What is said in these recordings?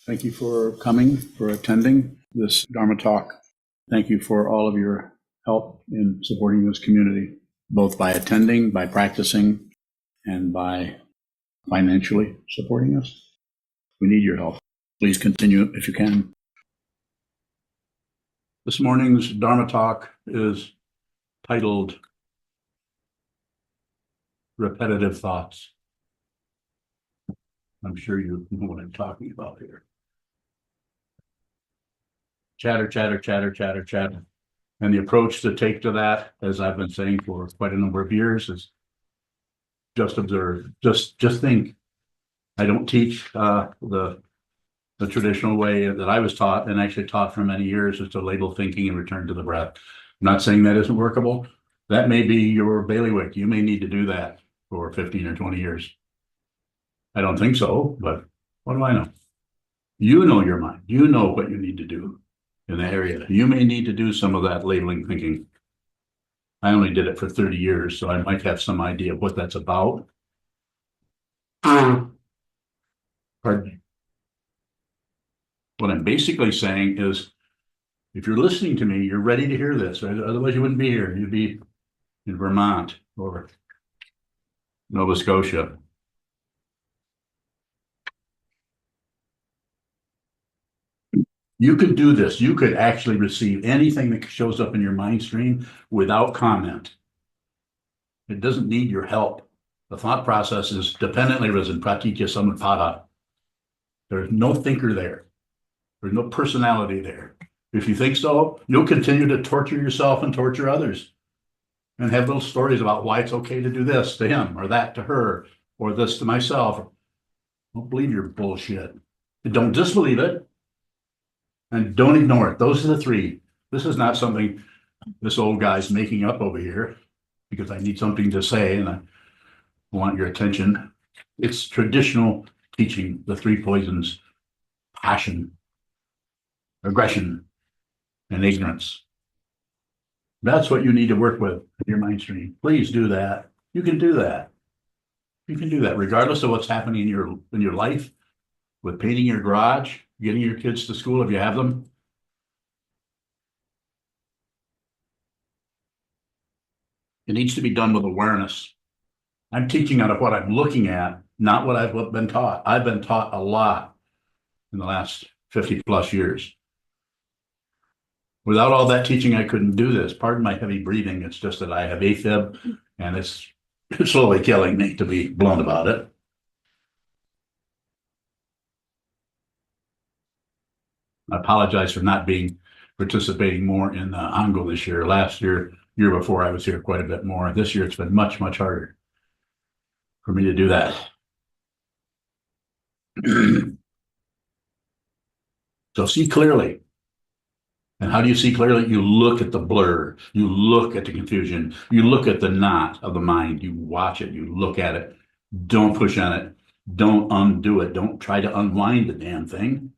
Thank you for coming, for attending this Dharma talk. Thank you for all of your help in supporting this community, both by attending, by practicing, and by financially supporting us. We need your help. Please continue if you can. This morning's Dharma talk is titled Repetitive Thoughts. I'm sure you know what I'm talking about here. Chatter, chatter, chatter, chatter, chatter. And the approach to take to that, as I've been saying for quite a number of years, is just observe, just think. I don't teach the traditional way that I was taught and actually taught for many years, is to label thinking and return to the breath. I'm not saying that isn't workable. That may be your bailiwick. You may need to do that for 15 or 20 years. I don't think so, but what do I know? You know your mind. You know what you need to do in that area. You may need to do some of that labeling thinking. I only did it for 30 years, so I might have some idea of what that's about. Pardon me. What I'm basically saying is, if you're listening to me, you're ready to hear this. Right? Otherwise, you wouldn't be here. You'd be in Vermont or Nova Scotia. You could do this. You could actually receive anything that shows up in your mind stream without comment. It doesn't need your help. The thought process is dependently risen, pratitya samutpada. There's no thinker there. There's no personality there. If you think so, you'll continue to torture yourself and torture others and have little stories about why it's okay to do this to him or that to her or this to myself. Don't believe your bullshit. Don't disbelieve it. And don't ignore it. Those are the three. This is not something this old guy's making up over here because I need something to say and I want your attention. It's traditional teaching, the three poisons: passion, aggression, and ignorance. That's what you need to work with in your mind stream. Please do that. You can do that. You can do that regardless of what's happening in your life, with painting your garage, getting your kids to school if you have them. It needs to be done with awareness. I'm teaching out of what I'm looking at, not what I've been taught. I've been taught a lot in the last 50 plus years. Without all that teaching, I couldn't do this. Pardon my heavy breathing. It's just that I have AFib and it's slowly killing me, to be blunt about it. I apologize for not participating more in the Ongo this year. Last year before, I was here quite a bit more. This year, it's been much, much harder for me to do that. So see clearly. And how do you see clearly? You look at the blur. You look at the confusion. You look at the knot of the mind. You watch it. You look at it. Don't push on it. Don't undo it. Don't try to unwind the damn thing.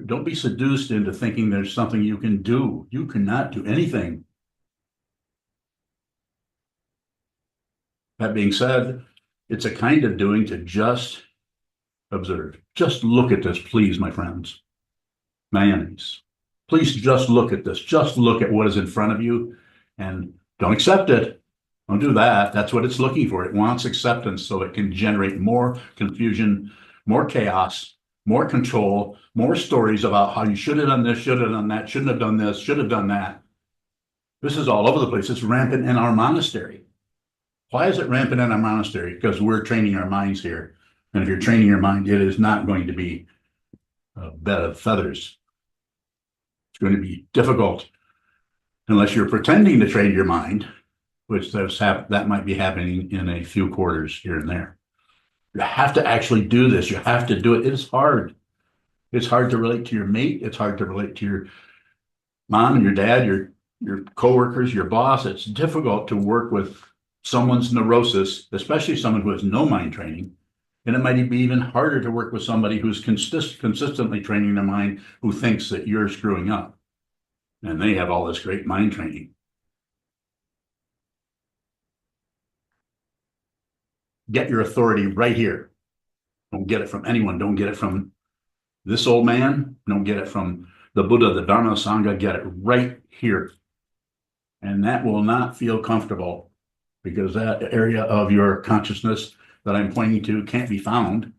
Don't be seduced into thinking there's something you can do. You cannot do anything. That being said, it's a kind of doing to just observe. Just look at this, please, my friends, my enemies. Please just look at this. Just look at what is in front of you and don't accept it. Don't do that. That's what it's looking for. It wants acceptance so it can generate more confusion, more chaos, more control, more stories about how you should have done this, should have done that, shouldn't have done this, should have done that. This is all over the place. It's rampant in our monastery. Why is it rampant in our monastery? Because we're training our minds here. And if you're training your mind, it is not going to be a bed of feathers. It's going to be difficult unless you're pretending to train your mind, which that might be happening in a few quarters here and there. You have to actually do this. You have to do it. It is hard. It's hard to relate to your mate. It's hard to relate to your mom and your dad, your coworkers, your boss. It's difficult to work with someone's neurosis, especially someone who has no mind training. And it might be even harder to work with somebody who's consistently training their mind, who thinks that you're screwing up. And they have all this great mind training. Get your authority right here. Don't get it from anyone. Don't get it from This old man, don't get it from the Buddha, the Dharma, Sangha, get it right here. And that will not feel comfortable because that area of your consciousness that I'm pointing to can't be found.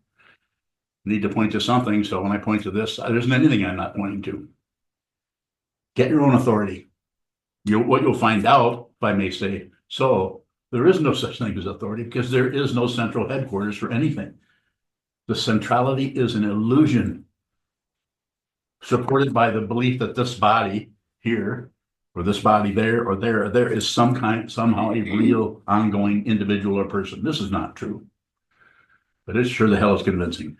Need to point to something. So when I point to this, there isn't anything I'm not pointing to. Get your own authority. What you'll find out, if I may say so, there is no such thing as authority because there is no central headquarters for anything. The centrality is an illusion supported by the belief that this body here, or this body there, or there is somehow a real, ongoing individual or person. This is not true, but it sure the hell is convincing.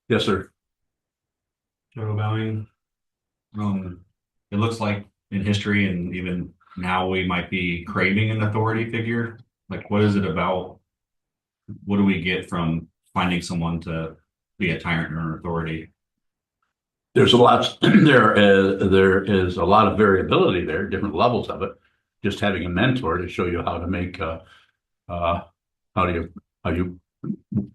Yes, sir. Joe Bowing. It looks like in history and even now we might be craving an authority figure. Like, what is it about? What do we get from finding someone to be a tyrant or an authority? There's a lot. There is a lot of variability there, different levels of it. Just having a mentor to show you how to make how you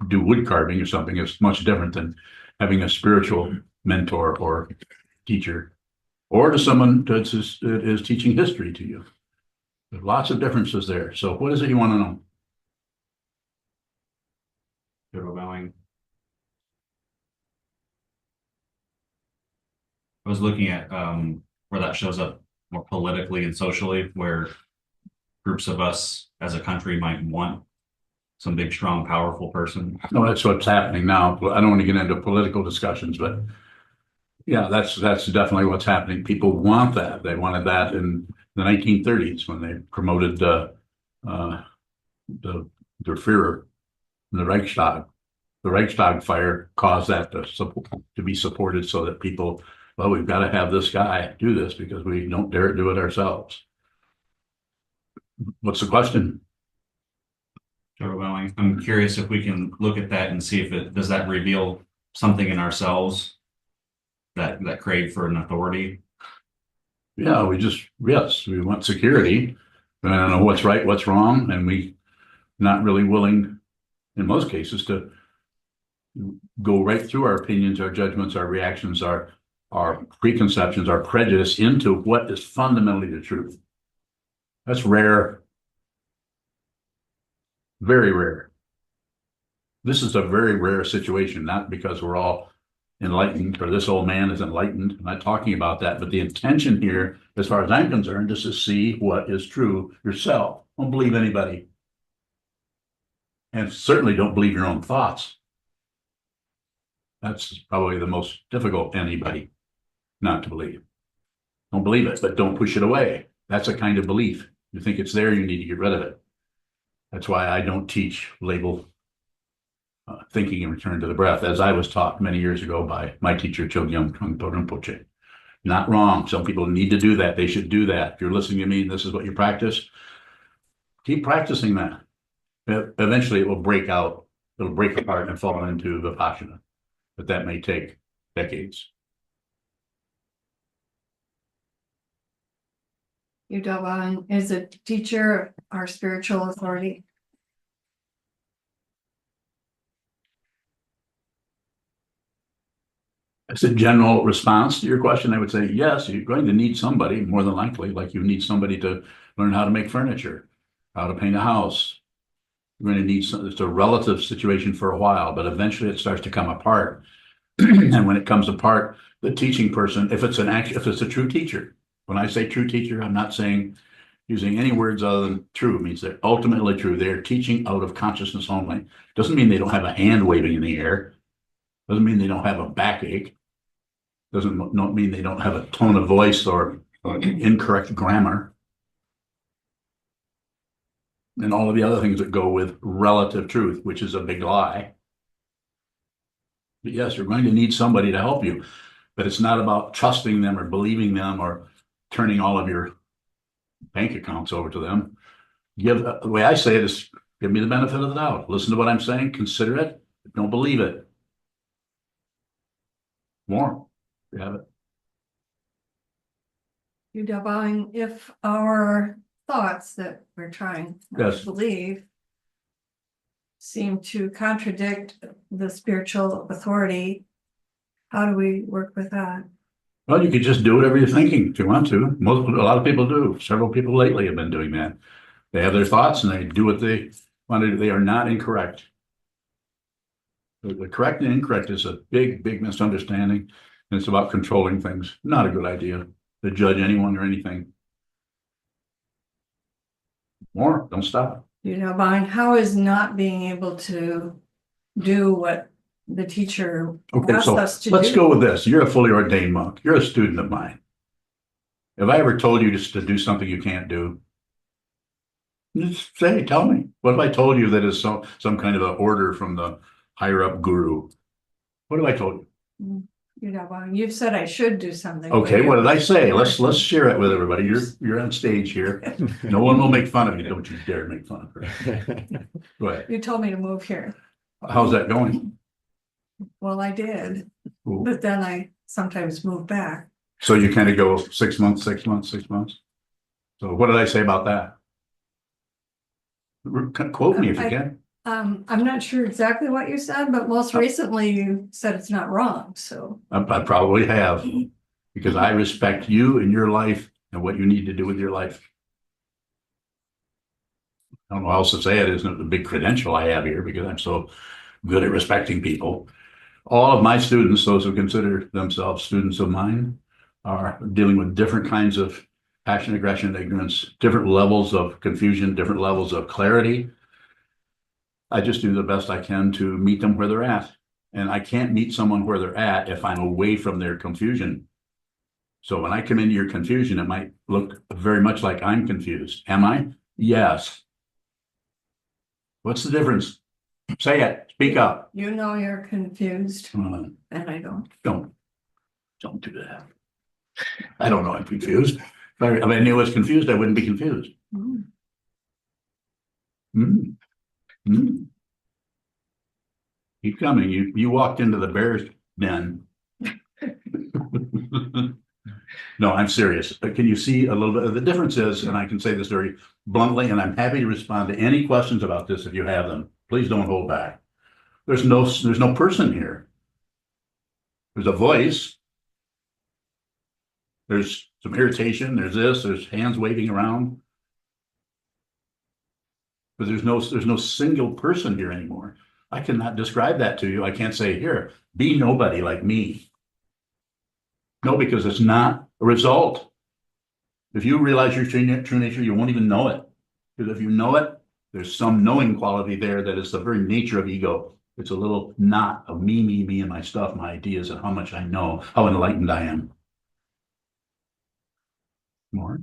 do wood carving or something is much different than having a spiritual mentor or teacher, or to someone that is teaching history to you. There's lots of differences there. So what is it you want to know? Joe Bowing. I was looking at where that shows up more politically and socially, where groups of us as a country might want some big, strong, powerful person. No, that's what's happening now. I don't want to get into political discussions, but yeah, that's definitely what's happening. People want that. They wanted that in the 1930s when they promoted the Führer, the Reichstag. The Reichstag fire caused that to be supported so that people, well, we've got to have this guy do this because we don't dare do it ourselves. What's the question? Joe Bowing. I'm curious if we can look at that and see if does that reveal something in ourselves that crave for an authority. Yeah, yes, we want security. I don't know what's right, what's wrong, and we not really willing, in most cases, to go right through our opinions, our judgments, our reactions, our preconceptions, our prejudice into what is fundamentally the truth. That's rare, very rare. This is a very rare situation, not because we're all enlightened or this old man is enlightened. I'm not talking about that, but the intention here, as far as I'm concerned, is to see what is true yourself. Don't believe anybody. And certainly don't believe your own thoughts. That's probably the most difficult anybody not to believe. Don't believe it, but don't push it away. That's a kind of belief. You think it's there, you need to get rid of it. That's why I don't teach label thinking and return to the breath, as I was taught many years ago by my teacher, Chogyam Trungpa Rinpoche. Not wrong. Some people need to do that. They should do that. If you're listening to me and this is what you practice, keep practicing that. Eventually it will break out. It'll break apart and fall into Vipassana. But that may take decades. Yudawan is a teacher, our spiritual authority. As a general response to your question, I would say, yes, you're going to need somebody, more than likely, like you need somebody to learn how to make furniture, how to paint a house. You're going to need it's a relative situation for a while, but eventually it starts to come apart. And when it comes apart, the teaching person, if it's a true teacher, when I say true teacher, I'm not saying using any words other than true. It means they're ultimately true. They're teaching out of consciousness only. Doesn't mean they don't have a hand waving in the air. Doesn't mean they don't have a backache. Doesn't not mean they don't have a tone of voice or incorrect grammar. And all of the other things that go with relative truth, which is a big lie. But yes, you're going to need somebody to help you. But it's not about trusting them or believing them or turning all of your bank accounts over to them. The way I say it is, give me the benefit of the doubt. Listen to what I'm saying, consider it, don't believe it. More. You have it. Yudawan, if our thoughts that we're trying not to believe seem to contradict the spiritual authority, how do we work with that? Well, you could just do whatever you're thinking if you want to. A lot of people do. Several people lately have been doing that. They have their thoughts and they do what they want to do. They are not incorrect. The correct and incorrect is a big, big misunderstanding. And it's about controlling things. Not a good idea to judge anyone or anything. More, don't stop. Vaughn, how is not being able to do what the teacher Okay, asked so us to let's do? go with this. You're a fully ordained monk. You're a student of mine. Have I ever told you just to do something you can't do? Just say, tell me. What have I told you that is some kind of an order from the higher up guru? What have I told you? Vaughn, you've said I should do something. Okay, what did I say? Let's share it with everybody. You're on stage here. No one will make fun of you. Don't you dare make fun of her. Go ahead. You told me to move here. How's that going? Well, I did, Ooh. but then I sometimes move back. So you kind of go 6 months, 6 months, 6 months. So what did I say about that? Quote me if you can. I'm not sure exactly what you said, but most recently you said it's not wrong, so. I probably have, because I respect you and your life and what you need to do with your life. I don't know how else to say it. Isn't it the big credential I have here because I'm so good at respecting people. All of my students, those who consider themselves students of mine, are dealing with different kinds of passion, aggression, ignorance, different levels of confusion, different levels of clarity. I just do the best I can to meet them where they're at. And I can't meet someone where they're at if I'm away from their confusion. So when I come into your confusion, it might look very much like I'm confused. Am I? Yes. What's the difference? Say it. Speak up. You're confused Come on. and I don't. Don't do that. I don't know I'm confused. If I knew I was confused, I wouldn't be confused. Mm. Mm. Mm. Keep coming. You walked into the bear's den. No, I'm serious. Can you see a little bit of the difference is, and I can say this very bluntly, and I'm happy to respond to any questions about this if you have them. Please don't hold back. There's no person here. There's a voice. There's some irritation. There's hands waving around. But there's no single person here anymore. I cannot describe that to you. I can't say, here, be nobody like me. No, because it's not a result. If you realize your true nature, you won't even know it. Because if you know it, there's some knowing quality there that is the very nature of ego. It's a little knot of me, and my stuff, my ideas, and how much I know, how enlightened I am. More?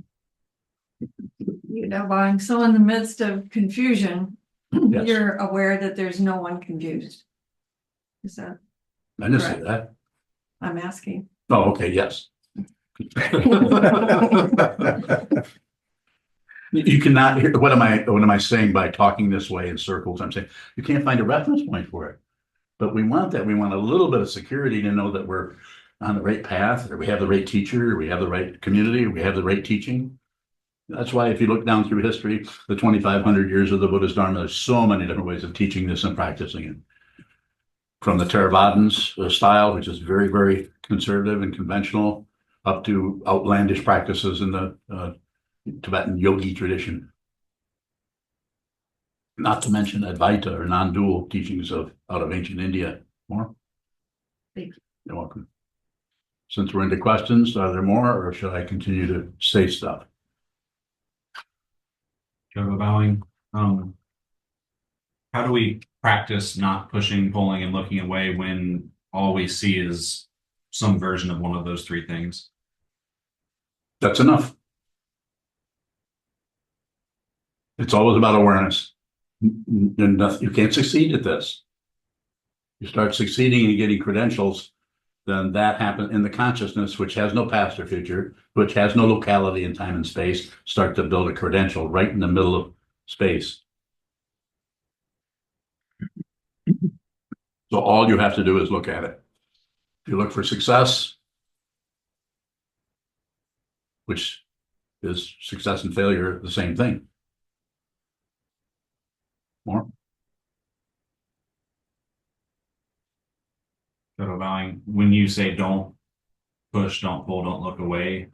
Vaughn, so in the midst of confusion, Yes. you're aware that there's no one confused. Is that, I didn't say that. I'm asking. Oh, okay, yes. You cannot hear, what am I saying by talking this way in circles? I'm saying you can't find a reference point for it. But we want that. We want a little bit of security to know that we're on the right path, or we have the right teacher, or we have the right community, or we have the right teaching. That's why if you look down through history, the 2,500 years of the Buddhist Dharma, there's so many different ways of teaching this and practicing it. From the Theravadins style, which is very, very conservative and conventional, up to outlandish practices in the Tibetan yogi tradition. Not to mention Advaita or non-dual teachings out of ancient India. More? Thank you. You're welcome. Since we're into questions, are there more, or should I continue to say stuff? Joe bowing. How do we practice not pushing, pulling, and looking away when all we see is some version of one of those three things? That's enough. It's always about awareness. You can't succeed at this. You start succeeding and getting credentials, then that happens in the consciousness, which has no past or future, which has no locality in time and space, start to build a credential right in the middle of space. So all you have to do is look at it. If you look for success, which is success and failure, the same thing. More? Total bowing. When you say don't push, don't pull, don't look away,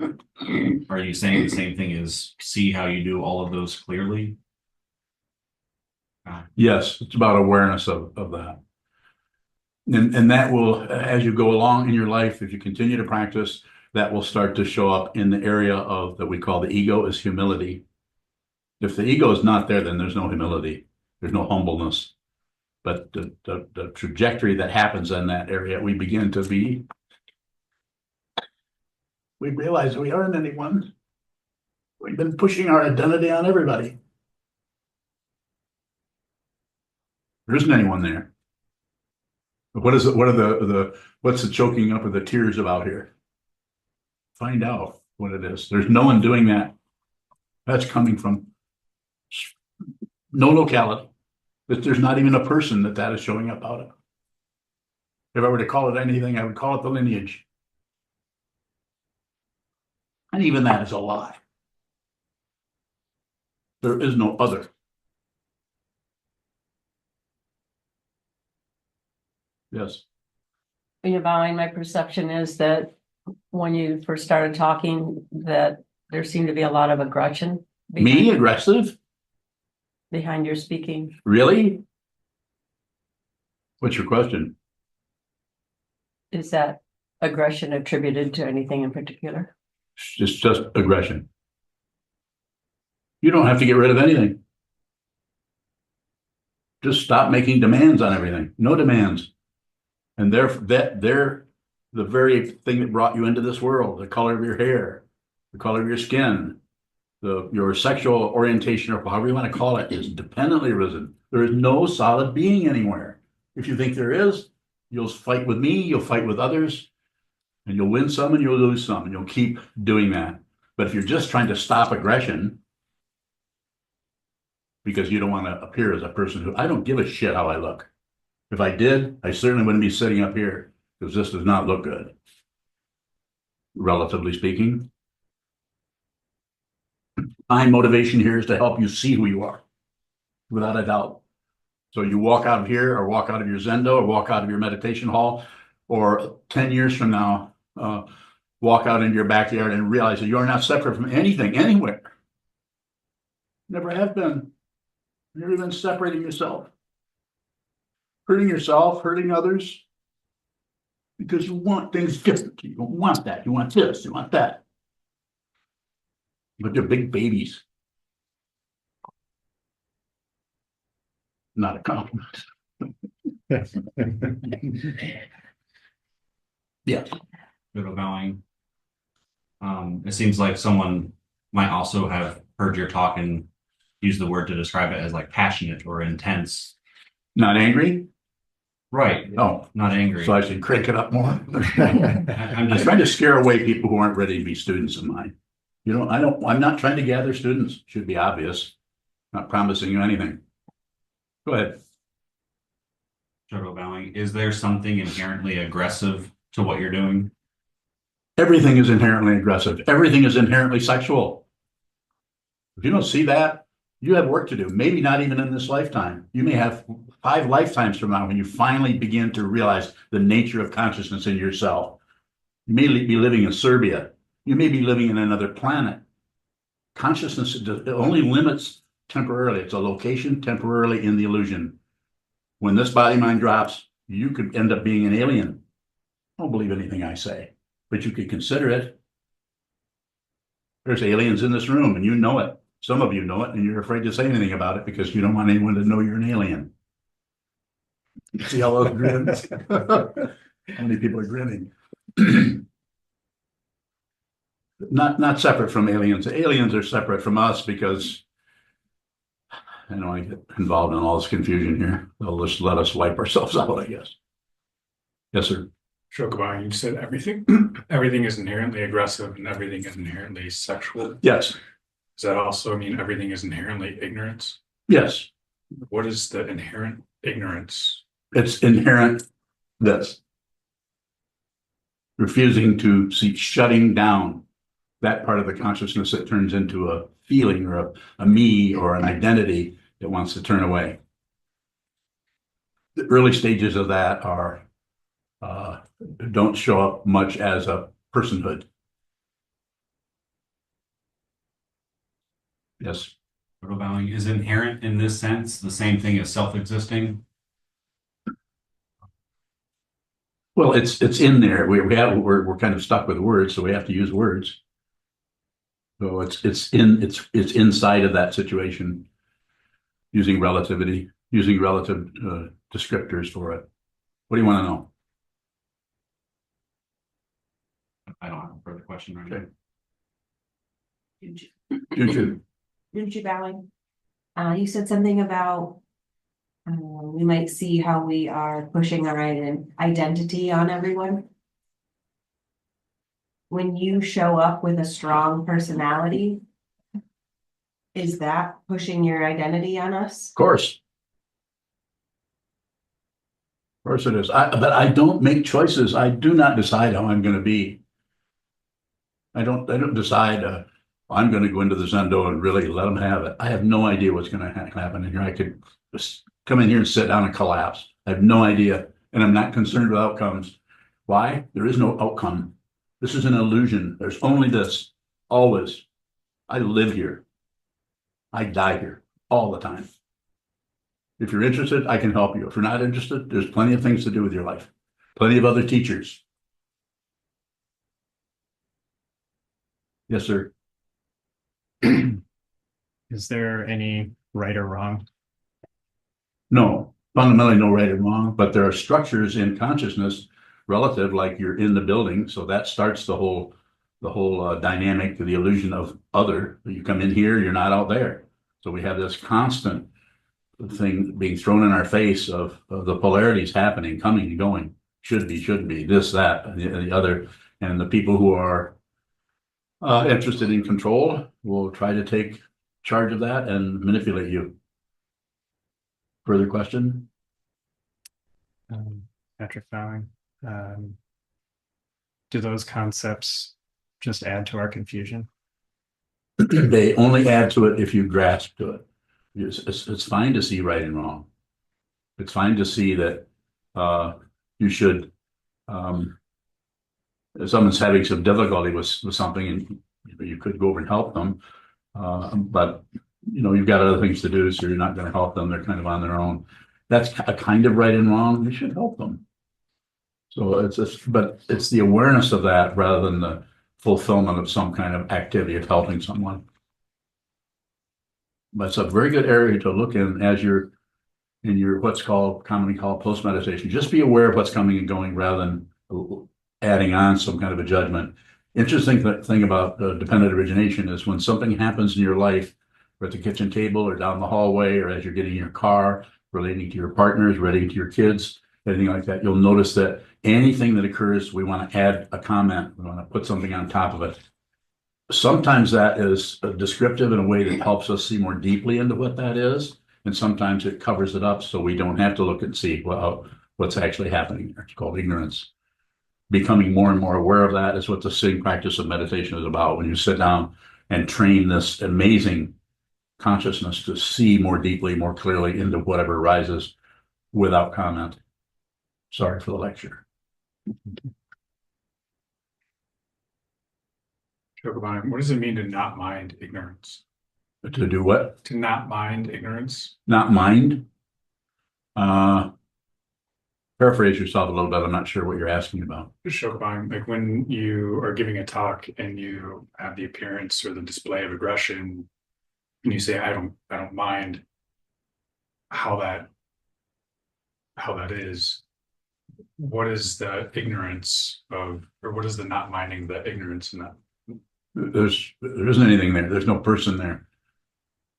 are you saying the same thing as see how you do all of those clearly? Yes, it's about awareness of that. And that will, as you go along in your life, if you continue to practice, that will start to show up in the area of that we call the ego is humility. If the ego is not there, then there's no humility, there's no humbleness. But the trajectory that happens in that area, we begin to be, we realize we aren't anyone. We've been pushing our identity on everybody. There isn't anyone there. What is it? What are what's the choking up of the tears about here? Find out what it is. There's no one doing that. That's coming from no locality. There's not even a person that is showing up out of. If I were to call it anything, I would call it the lineage. And even that is a lie. There is no other. Yes. When you're bowing, my perception is that when you first started talking, that there seemed to be a lot of aggression. Me aggressive? Behind your speaking. Really? What's your question? Is that aggression attributed to anything in particular? It's just aggression. You don't have to get rid of anything. Just stop making demands on everything. No demands. And they're the very thing that brought you into this world, the color of your hair, the color of your skin, your sexual orientation, or however you want to call it, is dependently risen. There is no solid being anywhere. If you think there is, you'll fight with me, you'll fight with others, and you'll win some and you'll lose some, and you'll keep doing that. But if you're just trying to stop aggression because you don't want to appear as a person who, I don't give a shit how I look. If I did, I certainly wouldn't be sitting up here because this does not look good, relatively speaking. My motivation here is to help you see who you are, without a doubt. So you walk out of here or walk out of your Zendo or walk out of your meditation hall, or 10 years from now, walk out into your backyard and realize that you're not separate from anything, anywhere. Never have been. Never been separating yourself. Hurting yourself, hurting others, because you want things different. You don't want that. You want this, you want that. But they're big babies. Not a compliment. Yeah. Good bowing. It seems like someone might also have heard your talk and use the word to describe it as like passionate or intense. Not angry? Right. Oh, Not angry. so I should crank it up more. I'm I'm just trying to scare away people who aren't ready to be students of mine. You know, I'm not trying to gather students. Should be obvious. Not promising you anything. Go ahead. total bowing. Is there something inherently aggressive to what you're doing? Everything is inherently aggressive. Everything is inherently sexual. If you don't see that, you have work to do. Maybe not even in this lifetime. You may have 5 lifetimes from now when you finally begin to realize the nature of consciousness in yourself. You may be living in Serbia. You may be living in another planet. Consciousness it only limits temporarily. It's a location temporarily in the illusion. When this body mind drops, you could end up being an alien. Don't believe anything I say, but you could consider it. There's aliens in this room and you know it. Some of you know it and you're afraid to say anything about it because you don't want anyone to know you're an alien. See all those grins? How many people are grinning? Not separate from aliens. Aliens are separate from us because I don't want to get involved in all this confusion here. They'll just let us wipe ourselves out, I guess. Yes, sir. Sokuzan, you said everything, everything is inherently aggressive and everything is inherently sexual. Yes. Does that also mean everything is inherently ignorance? Yes. What is the inherent ignorance? It's inherent this. Refusing to see, shutting down that part of the consciousness that turns into a feeling or a me or an identity that wants to turn away. The early stages of that are don't show up much as a personhood. Yes. Total bowing is inherent in this sense, the same thing as self-existing. Well, it's in there. We're kind of stuck with words, so we have to use words. So it's inside of that situation, using relativity, using relative descriptors for it. What do you want to know? I don't have a further question right now. Okay. Junju bowing. You said something about we might see how we are pushing our identity on everyone. When you show up with a strong personality, is that pushing your identity on us? Of course. Of course it is. But I don't make choices. I do not decide how I'm going to be. I don't decide I'm going to go into the Zendo and really let them have it. I have no idea what's going to happen in here. I could just come in here and sit down and collapse. I have no idea. And I'm not concerned with outcomes. Why? There is no outcome. This is an illusion. There's only this. Always. I live here. I die here all the time. If you're interested, I can help you. If you're not interested, there's plenty of things to do with your life. Plenty of other teachers. Yes, sir. Is there any right or wrong? No, fundamentally no right or wrong, but there are structures in consciousness relative, like you're in the building. So that starts the whole dynamic, the illusion of other. You come in here, you're not out there. So we have this constant thing being thrown in our face of the polarities happening, coming and going, should be, shouldn't be, this, that, and the other. And the people who are interested in control will try to take charge of that and manipulate you. Further question? Patrick Bowing. Do those concepts just add to our confusion? They only add to it if you grasp to it. It's fine to see right and wrong. It's fine to see that you should, if someone's having some difficulty with something and you could go over and help them, but you've got other things to do, so you're not going to help them. They're kind of on their own. That's a kind of right and wrong. You should help them. So but it's the awareness of that rather than the fulfillment of some kind of activity of helping someone. But it's a very good area to look in as you're in your what's commonly called post meditation. Just be aware of what's coming and going rather than adding on some kind of a judgment. Interesting thing about dependent origination is when something happens in your life, or at the kitchen table or down the hallway, or as you're getting in your car, relating to your partners, relating to your kids, anything like that, you'll notice that anything that occurs, we want to add a comment. We want to put something on top of it. Sometimes that is descriptive in a way that helps us see more deeply into what that is. And sometimes it covers it up so we don't have to look and see what's actually happening there. It's called ignorance. Becoming more and more aware of that is what the sitting practice of meditation is about. When you sit down and train this amazing consciousness to see more deeply, more clearly into whatever arises without comment. Sorry for the lecture. Sokuzan, what does it mean to not mind ignorance? To do what? To not mind ignorance? Not mind. Paraphrase yourself a little bit. I'm not sure what you're asking about. Sokuzan, like when you are giving a talk and you have the appearance or the display of aggression, and you say, I don't mind how that is. What is the ignorance of, or what is the not minding the ignorance in that? There isn't anything there. There's no person there.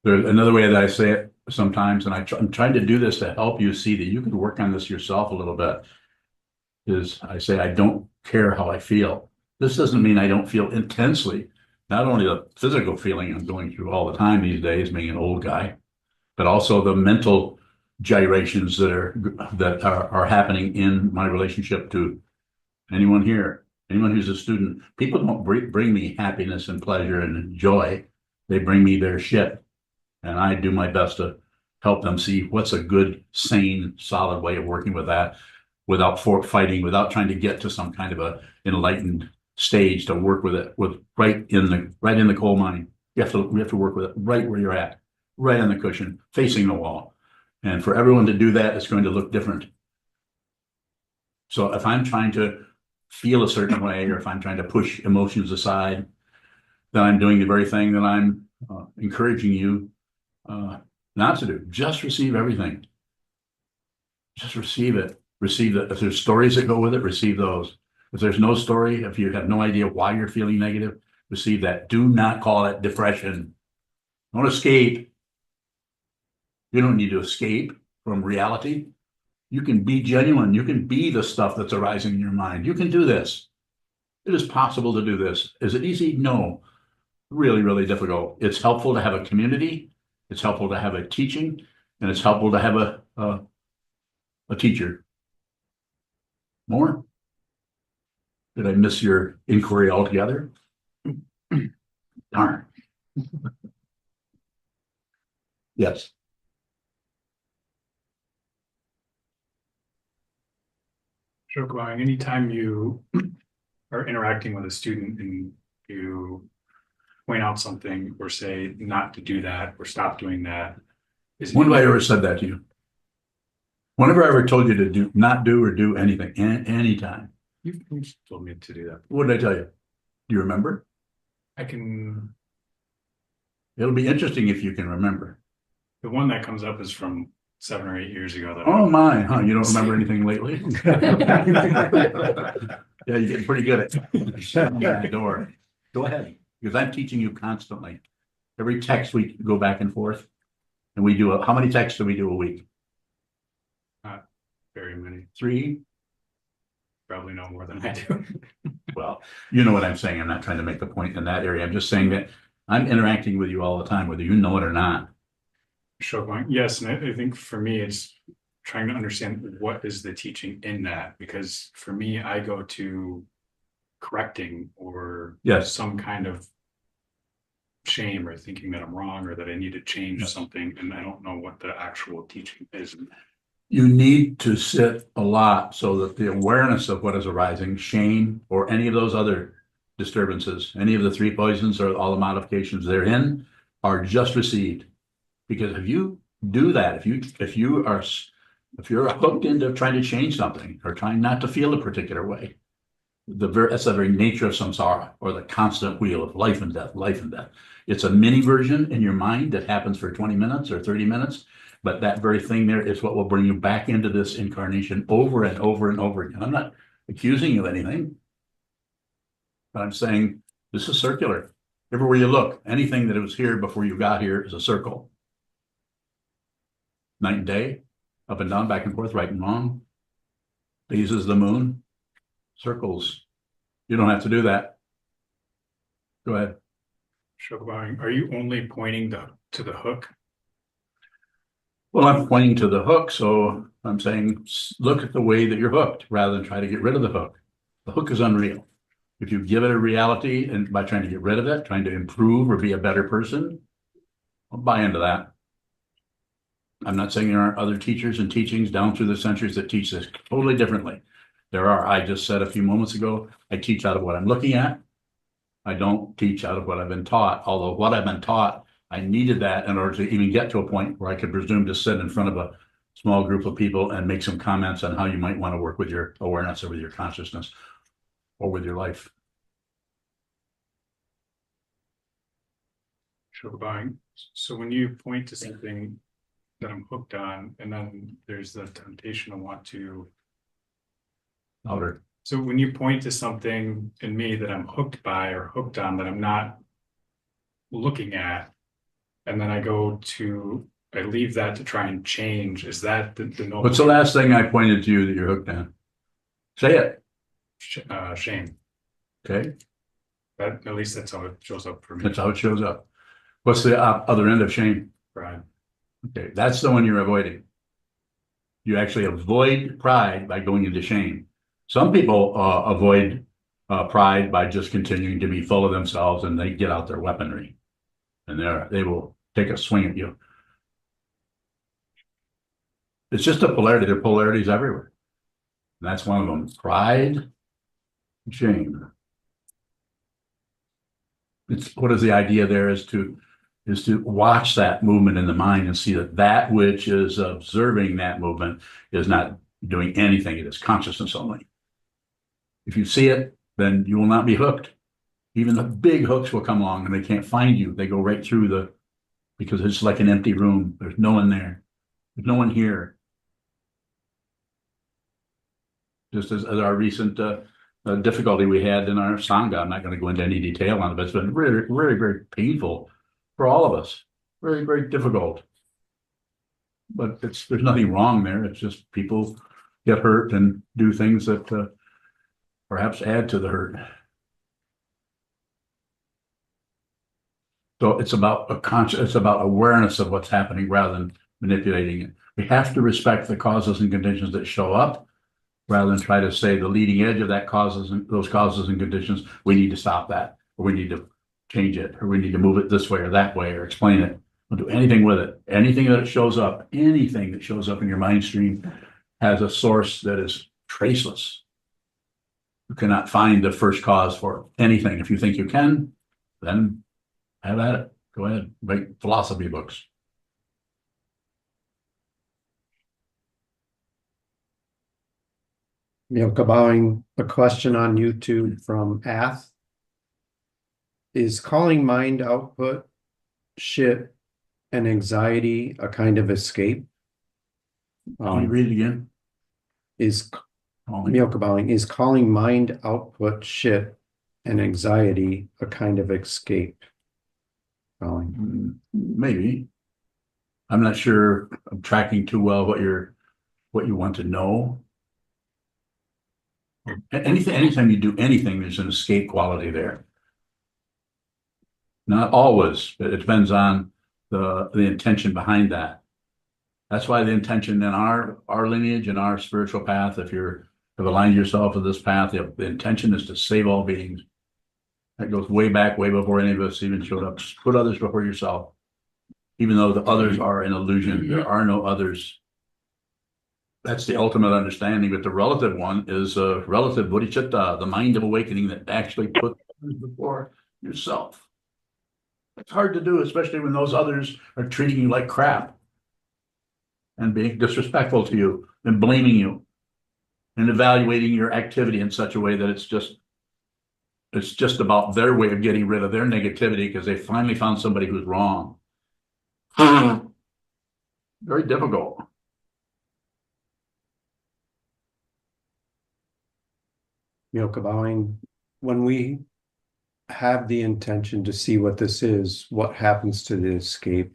There's another way that I say it sometimes, and I'm trying to do this to help you see that you can work on this yourself a little bit, is I say, I don't care how I feel. This doesn't mean I don't feel intensely. Not only the physical feeling I'm going through all the time these days, being an old guy, but also the mental gyrations that are happening in my relationship to anyone here, anyone who's a student. People don't bring me happiness and pleasure and joy. They bring me their shit. And I do my best to help them see what's a good, sane, solid way of working with that. without fighting, without trying to get to some kind of a enlightened stage to work with it, with right in the coal mine. We have to work with it right where you're at, right on the cushion, facing the wall. And for everyone to do that, it's going to look different. So if I'm trying to feel a certain way, or if I'm trying to push emotions aside, then I'm doing the very thing that I'm encouraging you not to do. Just receive everything. Just receive it. Receive it. If there's stories that go with it, receive those. If there's no story, if you have no idea why you're feeling negative, receive that. Do not call it depression. Don't escape. You don't need to escape from reality. You can be genuine. You can be the stuff that's arising in your mind. You can do this. It is possible to do this. Is it easy? No. Really, really difficult. It's helpful to have a community. It's helpful to have a teaching, and it's helpful to have a teacher. More? Did I miss your inquiry altogether? Darn. Yes. Sokuzan, anytime you are interacting with a student and you point out something or say not to do that or stop doing that. When have I ever said that to you? Whenever I ever told you to not do or do anything, anytime. You've told me to do that. What did I tell you? Do you remember? It'll be interesting if you can remember. the one that comes up is from 7 or 8 years ago. Oh my, huh? You don't remember anything lately? Yeah, you're getting pretty good at shutting that door. Go ahead, because I'm teaching you constantly. Every text we go back and forth. And we do, how many texts do we do a week? Not very many. 3? Probably no more than I do. Well, you know what I'm saying. I'm not trying to make the point in that area. I'm just saying that I'm interacting with you all the time, whether you know it or not. Sokuzan, yes, and I think for me, it's trying to understand what is the teaching in that, because for me, I go to correcting or Yes. some kind of shame or thinking that I'm wrong or that I need to change Yes. something, and I don't know what the actual teaching is. You need to sit a lot so that the awareness of what is arising, shame, or any of those other disturbances, any of the 3 poisons or all the modifications therein are just received. Because if you do that, if you're hooked into trying to change something or trying not to feel a particular way, that's the very nature of samsara, or the constant wheel of life and death, life and death. It's a mini version in your mind that happens for 20 minutes or 30 minutes. But that very thing there is what will bring you back into this incarnation over and over and over again. I'm not accusing you of anything, but I'm saying this is circular. Everywhere you look, anything that was here before you got here is a circle. Night and day, up and down, back and forth, right and wrong. Phases of the moon, circles. You don't have to do that. Go ahead. Sokuzan, are you only pointing to the hook? Well, I'm pointing to the hook, so I'm saying look at the way that you're hooked rather than try to get rid of the hook. The hook is unreal. If you give it a reality and by trying to get rid of it, trying to improve or be a better person, I'll buy into that. I'm not saying there aren't other teachers and teachings down through the centuries that teach this totally differently. There are. I just said a few moments ago, I teach out of what I'm looking at. I don't teach out of what I've been taught, although what I've been taught, I needed that in order to even get to a point where I could presume to sit in front of a small group of people and make some comments on how you might want to work with your awareness or with your consciousness or with your life. Sokuzan, so when you point to something that I'm hooked on, and then there's the temptation to want to. Louder. So when you point to something in me that I'm hooked by or hooked on that I'm not looking at, and then I leave that to try and change, is that the noble? What's the last thing I pointed to you that you're hooked on? Say it. Shame. Okay. At least that's how it shows up for me. That's how it shows up. What's the other end of shame? Pride. Okay. That's the one you're avoiding. You actually avoid pride by going into shame. Some people avoid pride by just continuing to be full of themselves, and they get out their weaponry and they will take a swing at you. It's just a polarity. There are polarities everywhere. That's one of them. Pride, shame. It's what is the idea there is to watch that movement in the mind and see that that which is observing that movement is not doing anything. It is consciousness only. If you see it, then you will not be hooked. Even the big hooks will come along and they can't find you. They go right through because it's like an empty room. There's no one there. There's no one here. Just as our recent difficulty we had in our Sangha. I'm not going to go into any detail on it, but it's been very, very, very painful for all of us. Very, very difficult. But there's nothing wrong there. It's just people get hurt and do things that perhaps add to the hurt. So it's about it's about awareness of what's happening rather than manipulating it. We have to respect the causes and conditions that show up rather than try to say the leading edge of those causes and conditions, we need to stop that, or we need to change it, or we need to move it this way or that way, or explain it. Don't do anything with it. Anything that shows up in your mind stream has a source that is traceless. You cannot find the first cause for anything. If you think you can, then have at it. Go ahead, write philosophy books. Bowing, a question on YouTube from Ath. Is calling mind output shit and anxiety a kind of escape? Can you read it again? Is calling mind output shit and anxiety a kind of escape? Maybe. I'm not sure I'm tracking too well what you want to know. Anytime you do anything, there's an escape quality there. Not always, but it depends on the intention behind that. That's why the intention in our lineage and our spiritual path, if you have aligned yourself with this path, the intention is to save all beings. That goes way back, way before any of us even showed up. Just put others before yourself. Even though the others are an illusion, there are no others. That's the ultimate understanding, but the relative one is relative bodhicitta, the mind of awakening that actually puts others before yourself. It's hard to do, especially when those others are treating you like crap and being disrespectful to you and blaming you and evaluating your activity in such a way that it's just about their way of getting rid of their negativity because they finally found somebody who's wrong. Very difficult. Bowing, when we have the intention to see what this is, what happens to the escape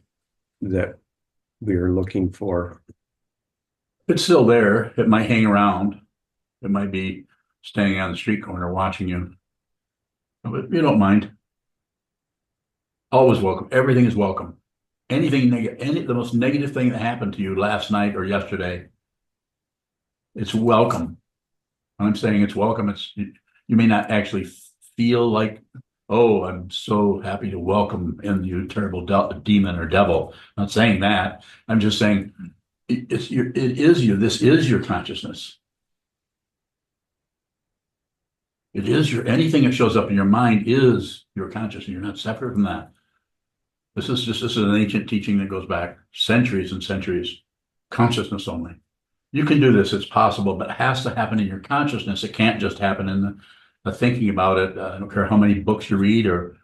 that we are looking for? It's still there. It might hang around. It might be standing on the street corner watching you. But you don't mind. Always welcome. Everything is welcome. Anything negative, the most negative thing that happened to you last night or yesterday, it's welcome. When I'm saying it's welcome, you may not actually feel like, oh, I'm so happy to welcome in you, terrible demon or devil. I'm not saying that. I'm just saying it is you. This is your consciousness. It is anything that shows up in your mind is your consciousness. You're not separate from that. This is an ancient teaching that goes back centuries and centuries. Consciousness only. You can do this, it's possible, but it has to happen in your consciousness. It can't just happen in the thinking about it. I don't care how many books you read or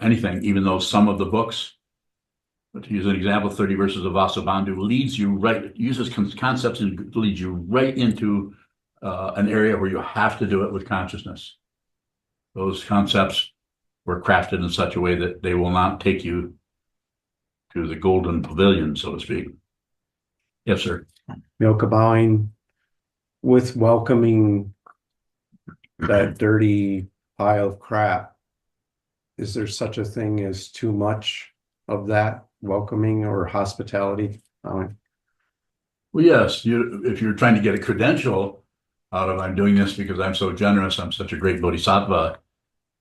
anything, even though some of the books, but to use an example, 30 Verses of Vasubandhu leads you right, uses concepts and leads you right into an area where you have to do it with consciousness. Those concepts were crafted in such a way that they will not take you to the golden pavilion, so to speak. Yes, sir. Bowing, with welcoming that dirty pile of crap, is there such a thing as too much of that welcoming or hospitality? Well, yes, if you're trying to get a credential out of I'm doing this because I'm so generous, I'm such a great bodhisattva,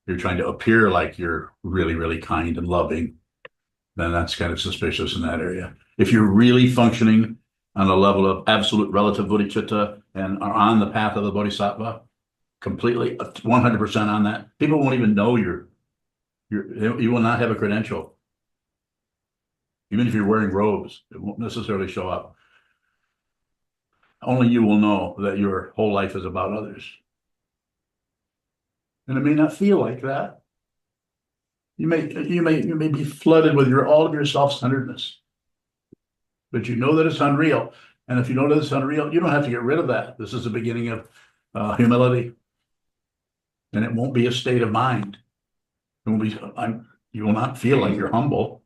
you're trying to appear like you're really, really kind and loving, then that's kind of suspicious in that area. If you're really functioning on a level of absolute relative bodhicitta, and are on the path of the Bodhisattva, completely 100% on that, people won't even know you will not have a credential. Even if you're wearing robes, it won't necessarily show up. Only you will know that your whole life is about others. And it may not feel like that. You may be flooded with all of your self-centeredness. But you know that it's unreal. And if you know that it's unreal, you don't have to get rid of that. This is the beginning of humility. And it won't be a state of mind. It won't be, you will not feel like you're humble.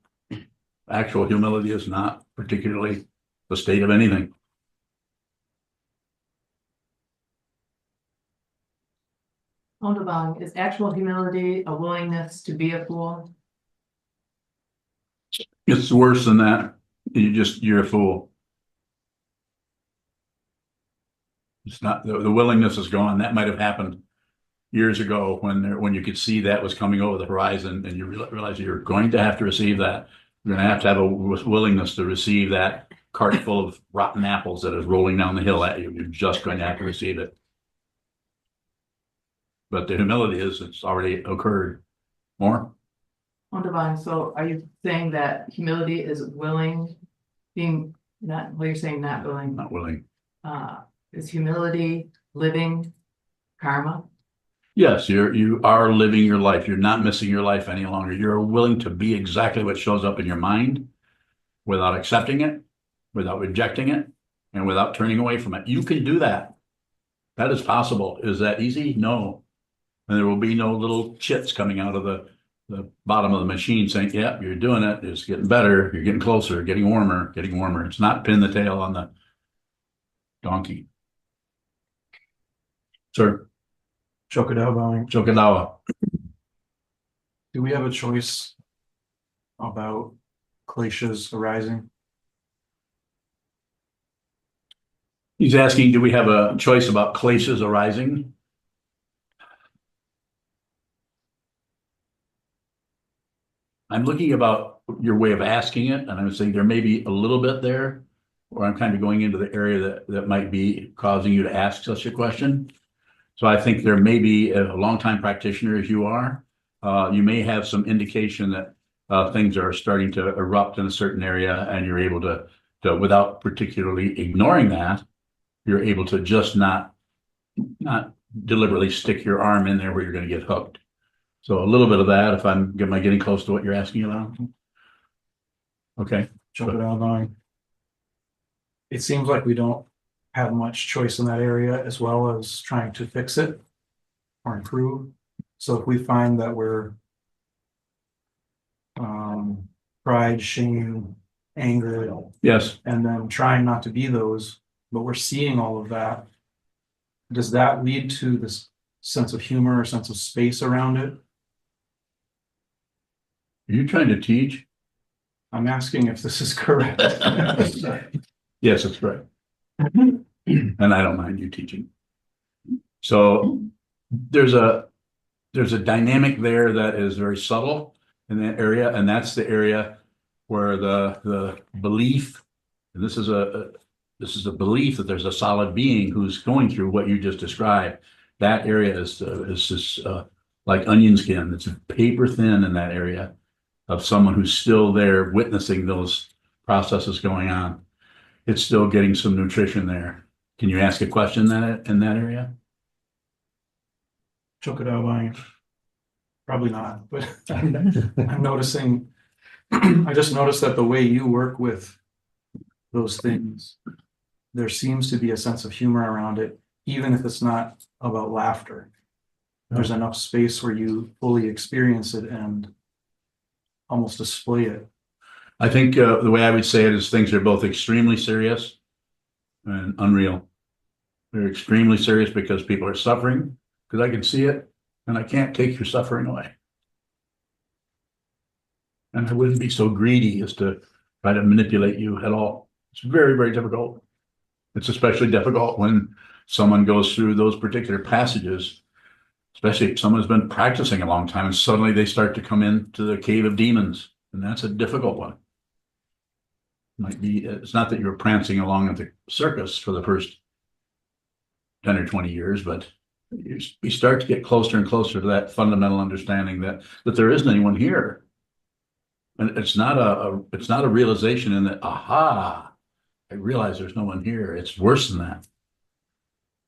Actual humility is not particularly the state of anything. Is actual humility a willingness to be a fool? It's worse than that. You're a fool. It's not, the willingness is gone. That might have happened years ago when you could see that was coming over the horizon, and you realize you're going to have to receive that. You're going to have a willingness to receive that cart full of rotten apples that is rolling down the hill at you. You're just going to have to receive it. But the humility is, it's already occurred. More? So are you saying that humility is willing, being not, well, you're saying not willing, Not willing. is humility living karma? Yes, you are living your life. You're not missing your life any longer. You're willing to be exactly what shows up in your mind without accepting it, without rejecting it, and without turning away from it. You can do that. That is possible. Is that easy? No. And there will be no little chits coming out of the bottom of the machine saying, yeah, you're doing it. It's getting better. You're getting closer, getting warmer, getting warmer. It's not pin the tail on the donkey. Sir. Shokudo bowing. Shokudawa. Do we have a choice about kleshas arising? He's asking, do we have a choice about kleshas arising? I'm looking about your way of asking it, and I'm saying there may be a little bit there, or I'm kind of going into the area that might be causing you to ask such a question. So I think there may be a longtime practitioner as you are. You may have some indication that things are starting to erupt in a certain area, and you're able to without particularly ignoring that, you're able to just not deliberately stick your arm in there where you're going to get hooked. So a little bit of that, if am I getting close to what you're asking about? Okay. Shokudo bowing. It seems like we don't have much choice in that area, as well as trying to fix it or improve. So if we find that we're pride, shame, anger, Yes. and then trying not to be those, but we're seeing all of that, does that lead to this sense of humor or sense of space around it? Are you trying to teach? I'm asking if this is correct. Yes, it's correct. And I don't mind you teaching. So there's a dynamic there that is very subtle in that area, and that's the area where the belief, and this is a belief that there's a solid being who's going through what you just described. That area is just like onion skin. It's paper thin in that area of someone who's still there witnessing those processes going on. It's still getting some nutrition there. Can you ask a question in that area? Shokudo bowing. Probably not, but I'm noticing, I just noticed that the way you work with those things, there seems to be a sense of humor around it, even if it's not about laughter. There's enough space where you fully experience it and almost display it. I think the way I would say it is things are both extremely serious and unreal. They're extremely serious because people are suffering, because I can see it, and I can't take your suffering away. And I wouldn't be so greedy as to try to manipulate you at all. It's very, very difficult. It's especially difficult when someone goes through those particular passages, especially if someone's been practicing a long time and suddenly they start to come into the cave of demons. And that's a difficult one. Might be, it's not that you're prancing along at the circus for the first 10 or 20 years, but we start to get closer and closer to that fundamental understanding that there isn't anyone here. And it's not a realization in that, aha, I realize there's no one here. It's worse than that.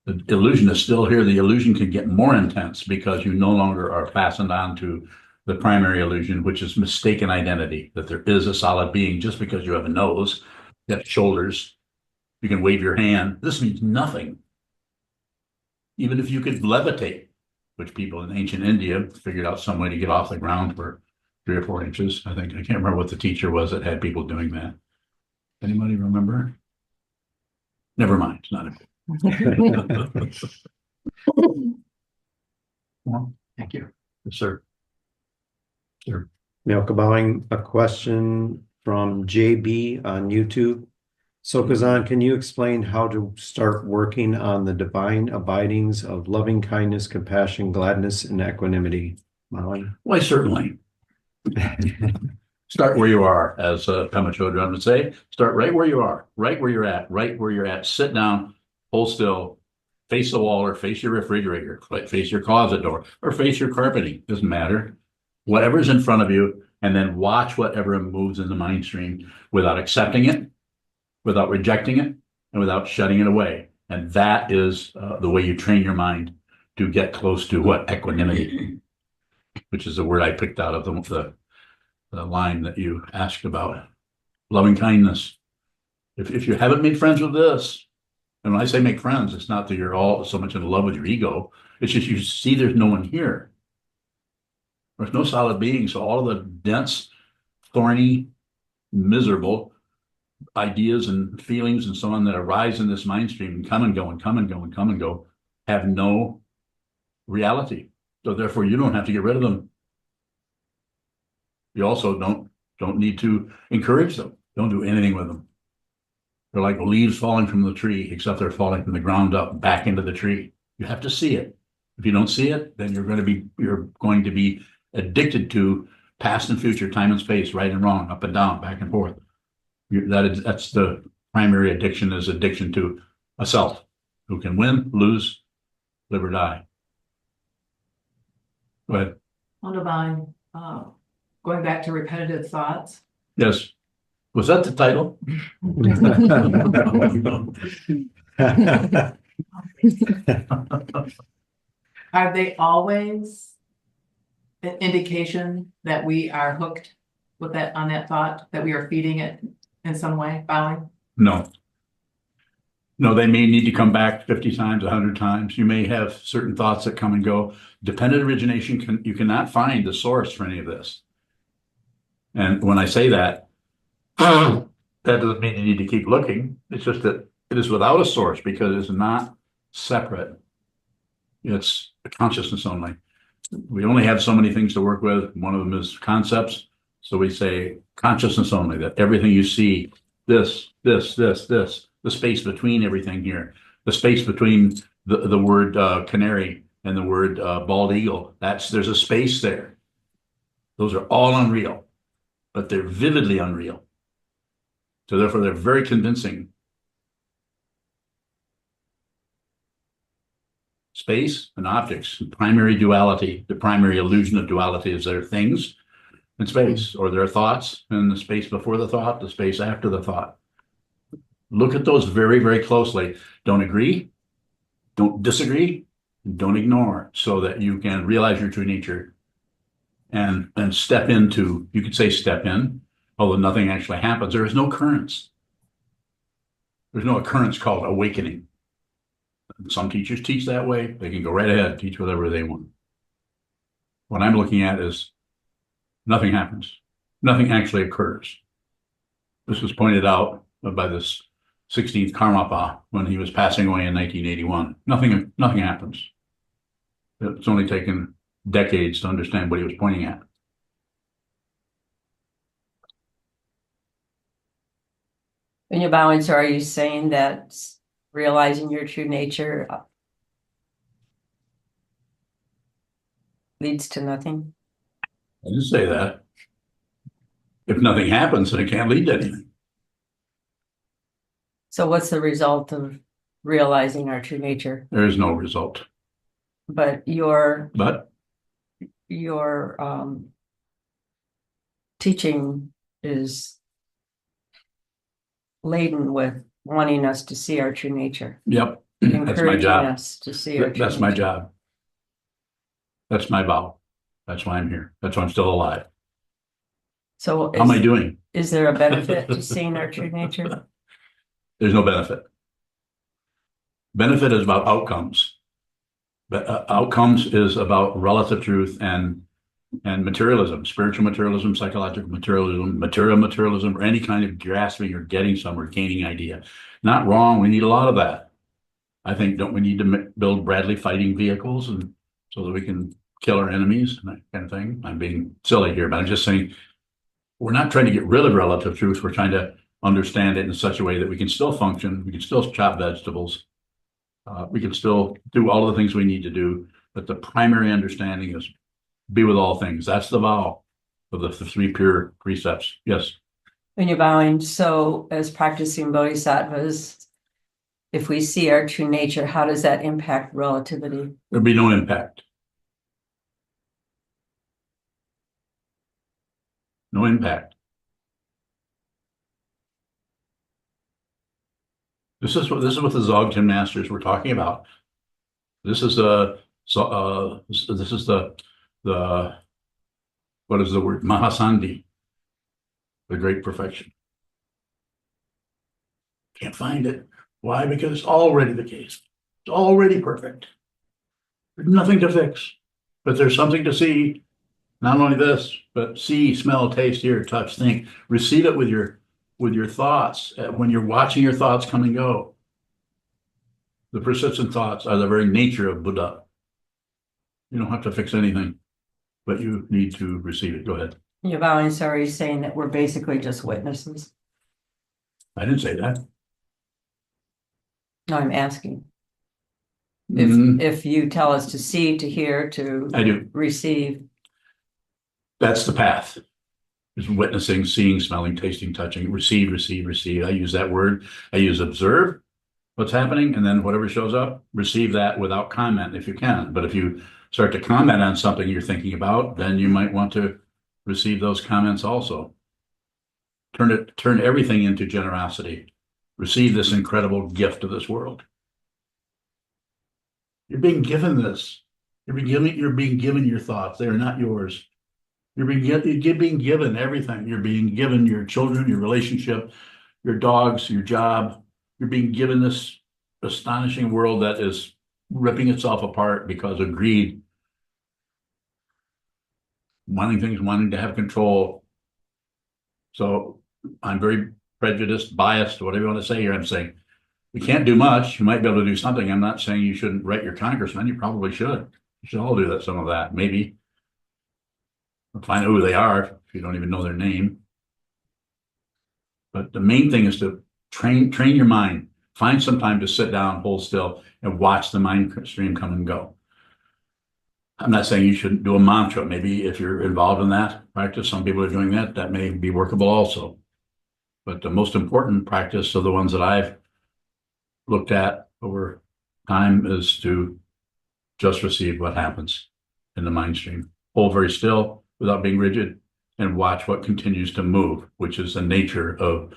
The illusion is still here. The illusion can get more intense because you no longer are fastened on to the primary illusion, which is mistaken identity, that there is a solid being just because you have a nose, you have shoulders, you can wave your hand. This means nothing. Even if you could levitate, which people in ancient India figured out some way to get off the ground for 3 or 4 inches. I think, I can't remember what the teacher was that had people doing that. Anybody remember? Never mind, it's not a well, thank you. Yes, sir. Sir. Milka Bowing, a question from JB on YouTube. Sokuzan, can you explain how to start working on the divine abidings of loving kindness, compassion, gladness, and equanimity? Molly? Why, certainly. Start where you are, as Pema Chodron would say. Start right where you are, right where you're at, right where you're at. Sit down, hold still, face the wall or face your refrigerator, face your closet door, or face your carpeting. Doesn't matter. Whatever's in front of you, and then watch whatever moves in the mind stream without accepting it, without rejecting it, and without shutting it away. And that is the way you train your mind to get close to what? Equanimity, which is the word I picked out of the line that you asked about. Loving kindness. If you haven't made friends with this, and when I say make friends, it's not that you're all so much in love with your ego. It's just you see there's no one here. There's no solid being. So all of the dense, thorny, miserable ideas and feelings and so on that arise in this mind stream and come and go and come and go and come and go have no reality. So therefore you don't have to get rid of them. You also don't need to encourage them. Don't do anything with them. They're like leaves falling from the tree, except they're falling from the ground up back into the tree. You have to see it. If you don't see it, then you're going to be addicted to past and future, time and space, right and wrong, up and down, back and forth. That's the primary addiction, is addiction to a self who can win, lose, live or die. Go ahead. On divine, going back to repetitive thoughts. Yes. Was that the title? Are they always an indication that we are hooked with that, on that thought, that we are feeding it in some way, bowing? No. No, they may need to come back 50 times, 100 times. You may have certain thoughts that come and go. Dependent origination, you cannot find the source for any of this. And when I say that, that doesn't mean you need to keep looking. It's just that it is without a source because it's not separate. It's a consciousness only. We only have so many things to work with. One of them is concepts. So we say consciousness only, that everything you see, this, the space between everything here, the space between the word canary and the word bald eagle, there's a space there. Those are all unreal, but they're vividly unreal. So therefore, they're very convincing. Space and objects, primary duality, the primary illusion of duality is there are things in space, or there are thoughts and the space before the thought, the space after the thought. Look at those very, very closely. Don't agree, don't disagree, don't ignore, so that you can realize your true nature and step into, you could say step in, although nothing actually happens. There is no occurrence. There's no occurrence called awakening. Some teachers teach that way. They can go right ahead, teach whatever they want. What I'm looking at is nothing happens. Nothing actually occurs. This was pointed out by this 16th Karmapa when he was passing away in 1981. Nothing happens. It's only taken decades to understand what he was pointing at. When you're bowing, so are you saying that realizing your true nature leads to nothing? I didn't say that. If nothing happens, then it can't lead to anything. So what's the result of realizing our true nature, There is no result. but your But teaching is laden with wanting us to see our true nature, yep, that's my encouraging job. us to see our true That's my nature. job. That's my vow. That's why I'm here. That's why I'm still alive. So How am I doing? is there a benefit to seeing our true nature? There's no benefit. Benefit is about outcomes. But outcomes is about relative truth and materialism, spiritual materialism, psychological materialism, material materialism, or any kind of grasping or getting somewhere, gaining idea. Not wrong. We need a lot of that. I think, don't we need to build Bradley fighting vehicles and so that we can kill our enemies and that kind of thing? I'm being silly here, but I'm just saying we're not trying to get rid of relative truth. We're trying to understand it in such a way that we can still function. We can still chop vegetables. We can still do all the things we need to do. But the primary understanding is be with all things. That's the vow of the three pure precepts. Yes. When you're bowing, so as practicing bodhisattvas, if we see our true nature, how does that impact relativity? There'll be no impact. No impact. This is what the Dzogchen masters were talking about. This is the what is the word? Mahasandhi, the great perfection. Can't find it. Why? Because it's already the case. It's already perfect. There's nothing to fix, but there's something to see. Not only this, but see, smell, taste, hear, touch, think. Receive it with your thoughts when you're watching your thoughts come and go. The persistent thoughts are the very nature of Buddha. You don't have to fix anything, but you need to receive it. Go ahead. You're bowing, so are you saying that we're basically just witnesses? I didn't say that. No, I'm asking. Mm, If you tell us to see, to hear, to I do. receive, That's the path. Is witnessing, seeing, smelling, tasting, touching, receive, receive, receive. I use that word. I use observe what's happening, and then whatever shows up, receive that without comment if you can. But if you start to comment on something you're thinking about, then you might want to receive those comments also. Turn everything into generosity. Receive this incredible gift of this world. You're being given this. You're being given your thoughts. They are not yours. You're being given everything. You're being given your children, your relationship, your dogs, your job. You're being given this astonishing world that is ripping itself apart because of greed, wanting to have control. So I'm very prejudiced, biased, whatever you want to say here. I'm saying we can't do much. You might be able to do something. I'm not saying you shouldn't write your congressman. You probably should. You should all do that. Some of that, maybe. Find out who they are if you don't even know their name. But the main thing is to train your mind. Find some time to sit down, hold still, and watch the mind stream come and go. I'm not saying you shouldn't do a mantra. Maybe if you're involved in that practice, some people are doing that. That may be workable also. But the most important practice of the ones that I've looked at over time is to just receive what happens in the mind stream. Hold very still without being rigid and watch what continues to move, which is the nature of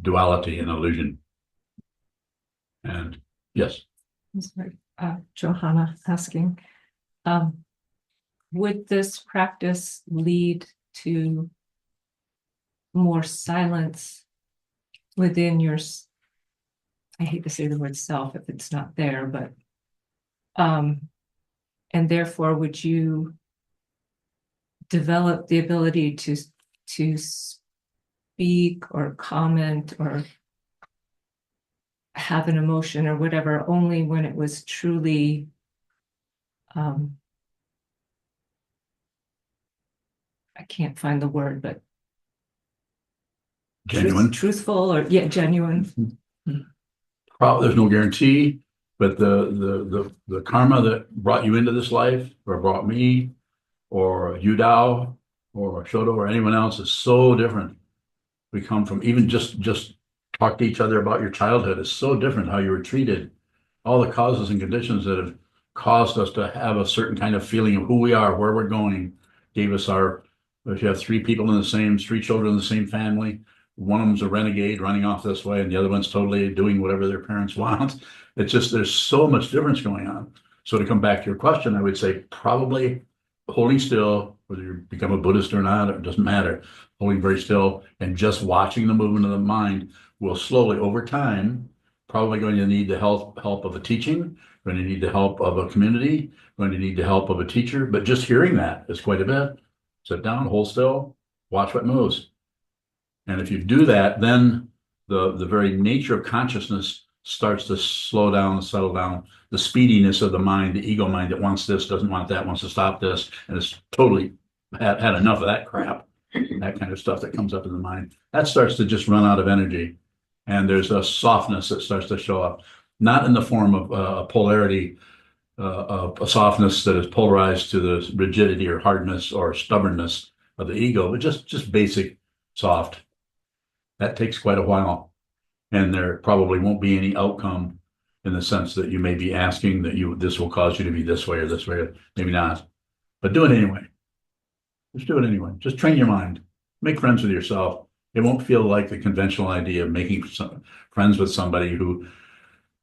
duality and illusion. And yes. Johanna asking, would this practice lead to more silence within your, I hate to say the word self if it's not there, but and therefore would you develop the ability to speak or comment or have an emotion or whatever only when it was truly I can't find the word, but Genuine. truthful or genuine. There's no guarantee, but the karma that brought you into this life or brought me or Yudao or Shodo or anyone else is so different. We come from even just talk to each other about your childhood is so different how you were treated all the causes and conditions that have caused us to have a certain kind of feeling of who we are, where we're going, gave us if you have three children in the same family, one of them's a renegade running off this way, and the other one's totally doing whatever their parents want. It's just, there's so much difference going on. So to come back to your question, I would say probably holding still, whether you become a Buddhist or not, it doesn't matter. Holding very still and just watching the movement of the mind will slowly, over time, probably going to need the help of a teaching, going to need the help of a community, going to need the help of a teacher. But just hearing that is quite a bit. Sit down, hold still, watch what moves. And if you do that, then the very nature of consciousness starts to slow down, settle down. The speediness of the mind, the ego mind that wants this, doesn't want that, wants to stop this, and it's totally had enough of that crap, that kind of stuff that comes up in the mind. That starts to just run out of energy. And there's a softness that starts to show up, not in the form of a polarity, a softness that is polarized to the rigidity or hardness or stubbornness of the ego, but just basic soft. That takes quite a while. And there probably won't be any outcome in the sense that you may be asking that this will cause you to be this way or this way, or maybe not. But do it anyway. Just do it anyway. Just train your mind. Make friends with yourself. It won't feel like the conventional idea of making friends with somebody who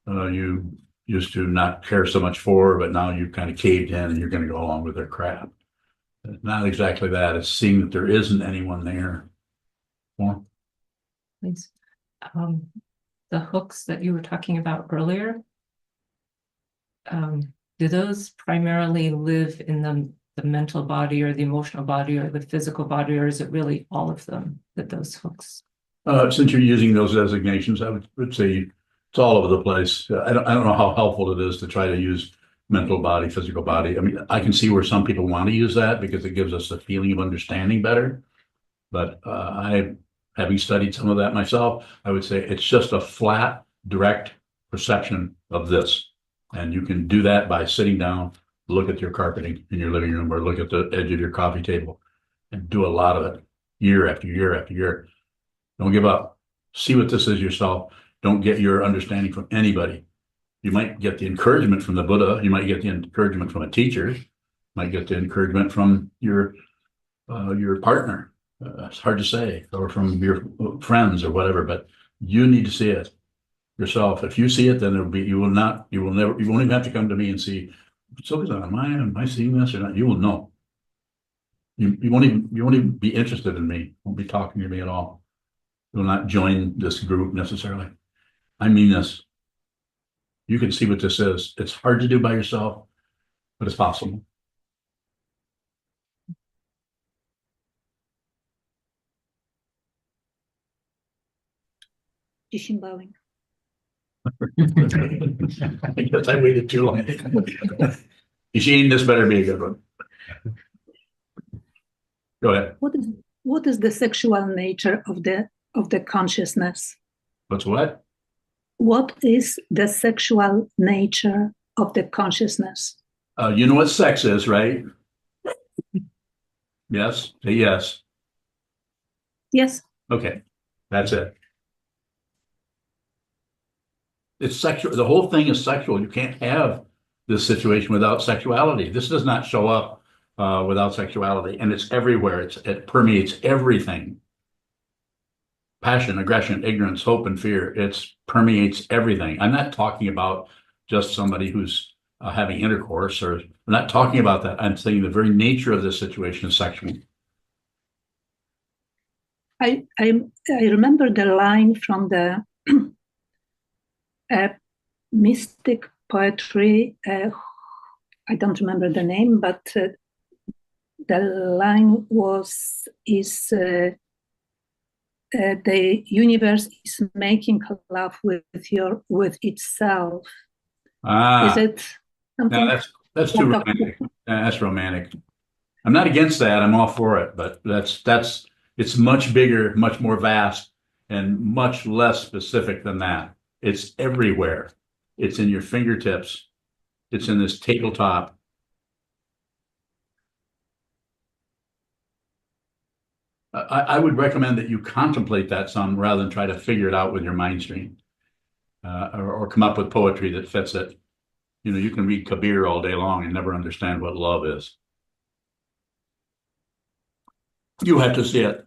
you used to not care so much for, but now you've kind of caved in and you're going to go along with their crap. It's not exactly that. It's seeing that there isn't anyone there. Well, Please. The hooks that you were talking about earlier, do those primarily live in the mental body or the emotional body or the physical body, or is it really all of them that those hooks? Since you're using those designations, I would say it's all over the place. I don't know how helpful it is to try to use mental body, physical body. I mean, I can see where some people want to use that because it gives us a feeling of understanding better. But having studied some of that myself, I would say it's just a flat, direct perception of this. And you can do that by sitting down, look at your carpeting in your living room or look at the edge of your coffee table and do a lot of it year after year after year. Don't give up. See what this is yourself. Don't get your understanding from anybody. You might get the encouragement from the Buddha. You might get the encouragement from a teacher. You might get the encouragement from your partner. It's hard to say, or from your friends or whatever, but you need to see it yourself. If you see it, then you won't even have to come to me and see, Sokuzan, am I seeing this or not? You will know. You won't even be interested in me. Won't be talking to me at all. You will not join this group necessarily. I mean this. You can see what this is. It's hard to do by yourself, but it's possible. Bowing. I guess I waited too long. Eugene, this better be a good one. Go ahead. What is the sexual nature of the consciousness? What's what? What is the sexual nature of the consciousness? You know what sex is, right? Yes? Say yes. Yes. Okay. That's it. It's sexual. The whole thing is sexual. You can't have this situation without sexuality. This does not show up without sexuality, and it's everywhere. It permeates everything. Passion, aggression, ignorance, hope, and fear. It permeates everything. I'm not talking about just somebody who's having intercourse, or I'm not talking about that. I'm saying the very nature of this situation is sexual. I remember the line from the mystic poetry. I don't remember the name, but the line is the universe is making love with itself. Is it something? No, that's too romantic. That's romantic. I'm not against that. I'm all for it, but it's much bigger, much more vast, and much less specific than that. It's everywhere. It's in your fingertips. It's in this tabletop. I would recommend that you contemplate that some rather than try to figure it out with your mind stream. or come up with poetry that fits it. You know, you can read Kabir all day long and never understand what love is. You have to see it.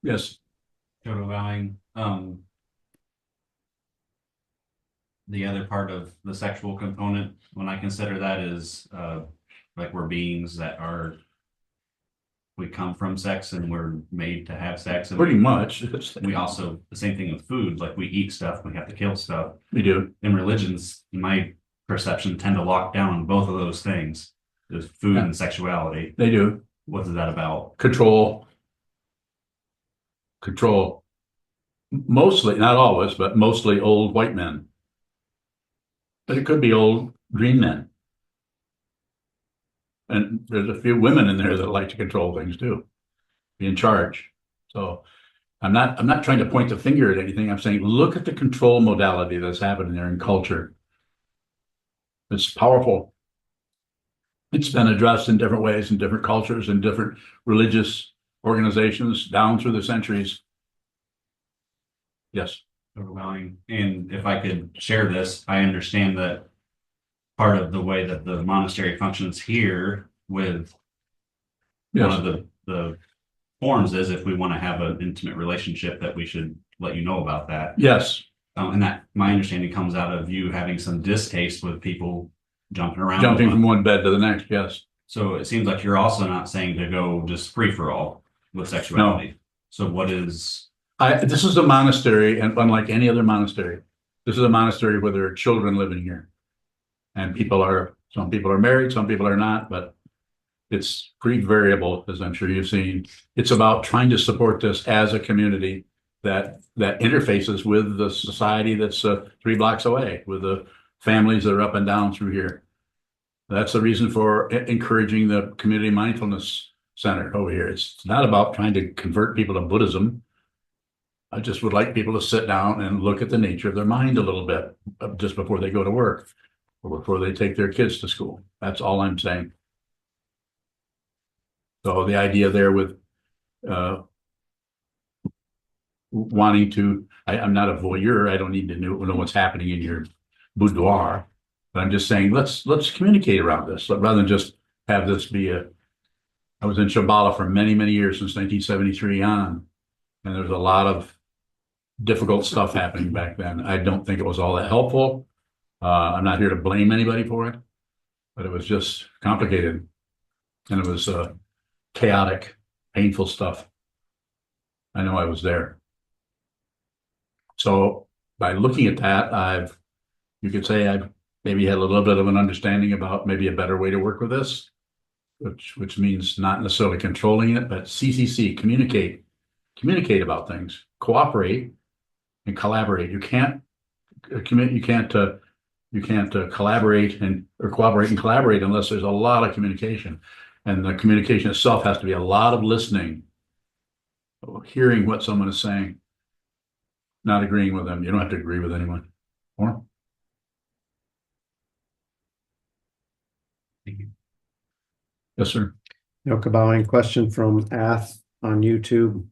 Yes. Total valuing, the other part of the sexual component, when I consider that is, like we're beings that are, we come from sex and we're made to have sex. And Pretty much. we also, the same thing with food, like we eat stuff, we have to kill stuff. We do. And religions, in my perception, tend to lock down both of those things. There's food and sexuality. They do. What is that about? Control. Control. Mostly, not always, but mostly old white men. But it could be old green men. And there's a few women in there that like to control things too, be in charge. So I'm not trying to point the finger at anything. I'm saying, look at the control modality that's happening there in culture. It's powerful. It's been addressed in different ways, in different cultures, in different religious organizations down through the centuries. Yes. Overwhelming. And if I could share this, I understand that part of the way that the monastery functions here with Yes. one of the forms is if we want to have an intimate relationship that we should let you know about that. Yes. And that my understanding comes out of you having some distaste with people jumping around. Jumping from one bed to the next. Yes. So it seems like you're also not saying to go just free for all with sexuality. No. So what is? This is a monastery, and unlike any other monastery, this is a monastery where there are children living here. And some people are married, some people are not, but it's pretty variable, as I'm sure you've seen. It's about trying to support this as a community that interfaces with the society that's 3 blocks away, with the families that are up and down through here. That's the reason for encouraging the community mindfulness center over here. It's not about trying to convert people to Buddhism. I just would like people to sit down and look at the nature of their mind a little bit just before they go to work or before they take their kids to school. That's all I'm saying. So the idea there with wanting to, I'm not a voyeur. I don't need to know what's happening in your boudoir, but I'm just saying, let's communicate around this rather than just have this be I was in Shambhala for many, many years since 1973 on, and there's a lot of difficult stuff happening back then. I don't think it was all that helpful. I'm not here to blame anybody for it, but it was just complicated. And it was chaotic, painful stuff. I know I was there. So by looking at that, you could say I've maybe had a little bit of an understanding about maybe a better way to work with this, which means not necessarily controlling it, but CCC, communicate about things, cooperate and collaborate. You can't collaborate or cooperate and collaborate unless there's a lot of communication, and the communication itself has to be a lot of listening, hearing what someone is saying, not agreeing with them. You don't have to agree with anyone. Or Thank you. yes, sir. Yokabowing question from Ath on YouTube.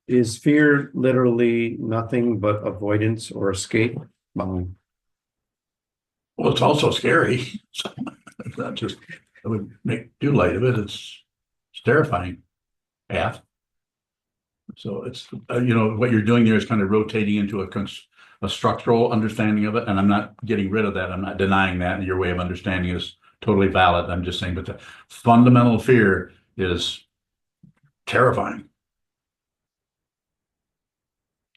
Is fear literally nothing but avoidance or escape? Bowing. Well, it's also scary. It's not just, I would make too light of it. It's terrifying. Yeah. So it's, what you're doing there is kind of rotating into a structural understanding of it. And I'm not getting rid of that. I'm not denying that. And your way of understanding is totally valid. I'm just saying, but the fundamental fear is terrifying.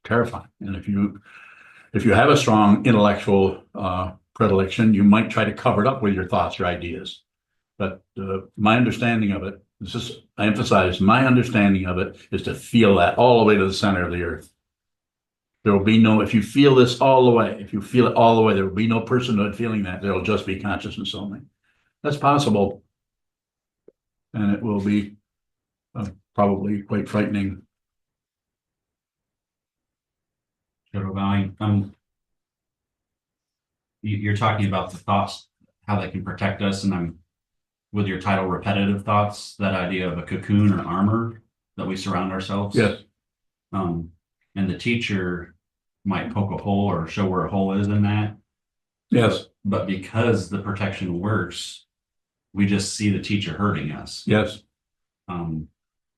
Terrifying. And if you have a strong intellectual predilection, you might try to cover it up with your thoughts, your ideas. But my understanding of it, I emphasize, my understanding of it is to feel that all the way to the center of the earth. There will be if you feel this all the way, if you feel it all the way, there will be no personhood feeling that. There will just be consciousness only. That's possible. And it will be probably quite frightening. You're talking about the thoughts, how they can protect us, and I'm with your title, repetitive thoughts, that idea of a cocoon or armor. that we surround ourselves. Yes, And the teacher might poke a hole or show where a hole is in that. yes, But because the protection works, we just see the teacher hurting us. yes.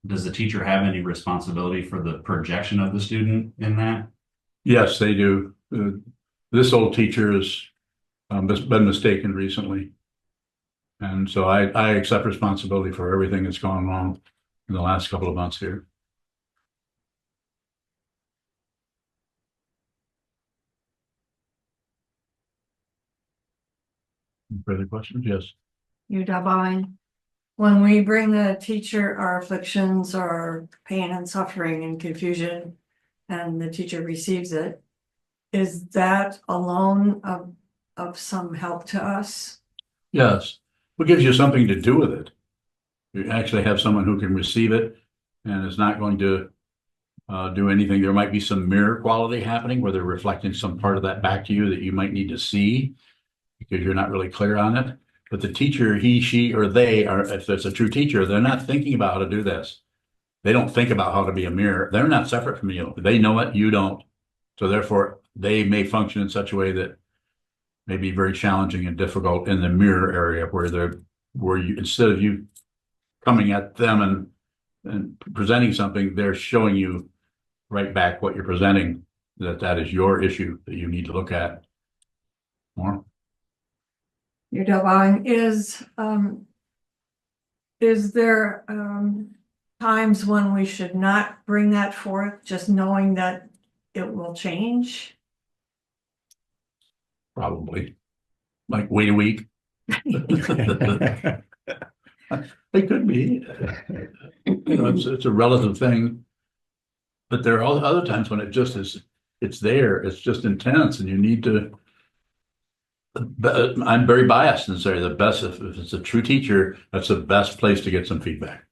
Does the teacher have any responsibility for the projection of the student in that? Yes, they do. This old teacher has been mistaken recently. And so I accept responsibility for everything that's gone wrong in the last couple of months here. Further questions? Yes. You Bowing. When we bring the teacher our afflictions or pain and suffering and confusion, and the teacher receives it, is that alone of some help to us? Yes. What gives you something to do with it? You actually have someone who can receive it and is not going to do anything. There might be some mirror quality happening where they're reflecting some part of that back to you that you might need to see because you're not really clear on it. But the teacher, he, she, or they are, if it's a true teacher, they're not thinking about how to do this. They don't think about how to be a mirror. They're not separate from you. They know it, you don't. So therefore, they may function in such a way that may be very challenging and difficult in the mirror area where you, instead of you coming at them and presenting something, they're showing you right back what you're presenting, that is your issue that you need to look at more. You Bowing, is there times when we should not bring that forth, just knowing that it will change? Probably. Like wait a week. It could be. It's a relative thing. But there are other times when it just is, it's there, it's just intense, and you need to. I'm very biased and say the best, if it's a true teacher, that's the best place to get some feedback.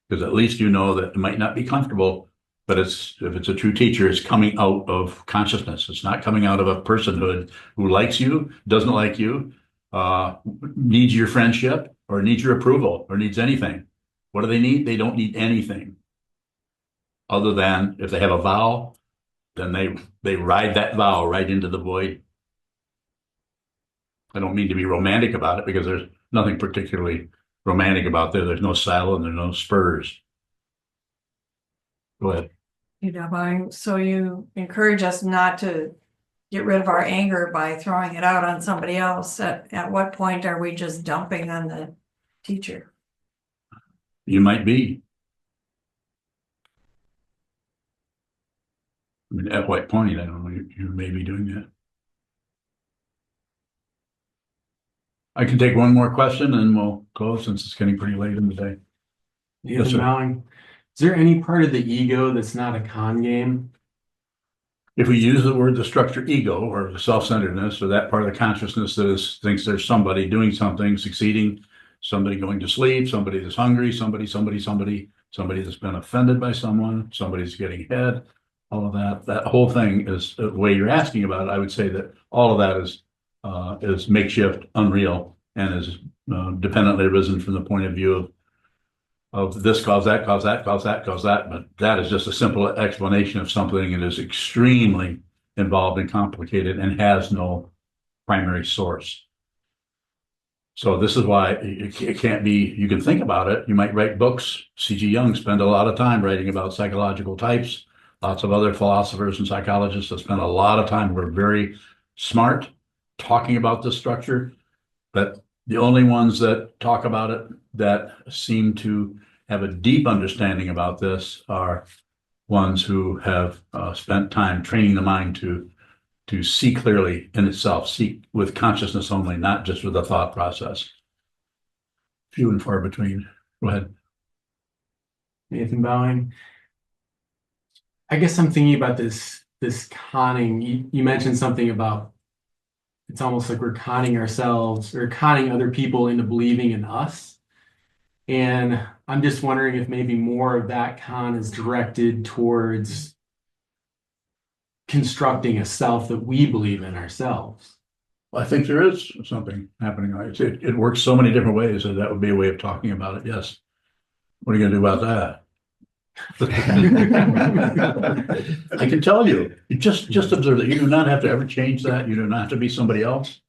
Because at least you know that it might not be comfortable, but if it's a true teacher, it's coming out of consciousness. It's not coming out of a personhood who likes you, doesn't like you, needs your friendship, or needs your approval, or needs anything. What do they need? They don't need anything. Other than if they have a vow, then they ride that vow right into the void. I don't mean to be romantic about it because there's nothing particularly romantic about there. There's no saddle and there's no spurs. Go ahead. You Bowing, so you encourage us not to get rid of our anger by throwing it out on somebody else. At what point are we just dumping on the teacher? You might be. I mean, at what point? I don't know. You may be doing that. I can take one more question and we'll close since it's getting pretty late in the day. Yes, sir. Bowing. Is there any part of the ego that's not a con game? If we use the structure ego or the self-centeredness or that part of the consciousness that thinks there's somebody doing something, succeeding, somebody going to sleep, somebody that's hungry, somebody that's been offended by someone, somebody's getting ahead, all of that whole thing is the way you're asking about it. I would say that all of that is makeshift, unreal, and is dependently arisen from the point of view of this cause that, cause that, cause that, cause that. But that is just a simple explanation of something that is extremely involved and complicated and has no primary source. So this is why it can't be, you can think about it. You might write books. C.G. Jung spent a lot of time writing about psychological types. Lots of other philosophers and psychologists have spent a lot of time. We're very smart talking about this structure, but the only ones that talk about it that seem to have a deep understanding about this are ones who have spent time training the mind to see clearly in itself, see with consciousness only, not just with a thought process. Few and far between. Go ahead. Nathan Bowing. I guess I'm thinking about this conning. You mentioned something about it's almost like we're conning ourselves or conning other people into believing in us. And I'm just wondering if maybe more of that con is directed towards constructing a self that we believe in ourselves. Well, I think there is something happening. It works so many different ways, so that would be a way of talking about it. Yes. What are you going to do about that? I can tell you, you just observe that. You do not have to ever change that. You do not have to be somebody else.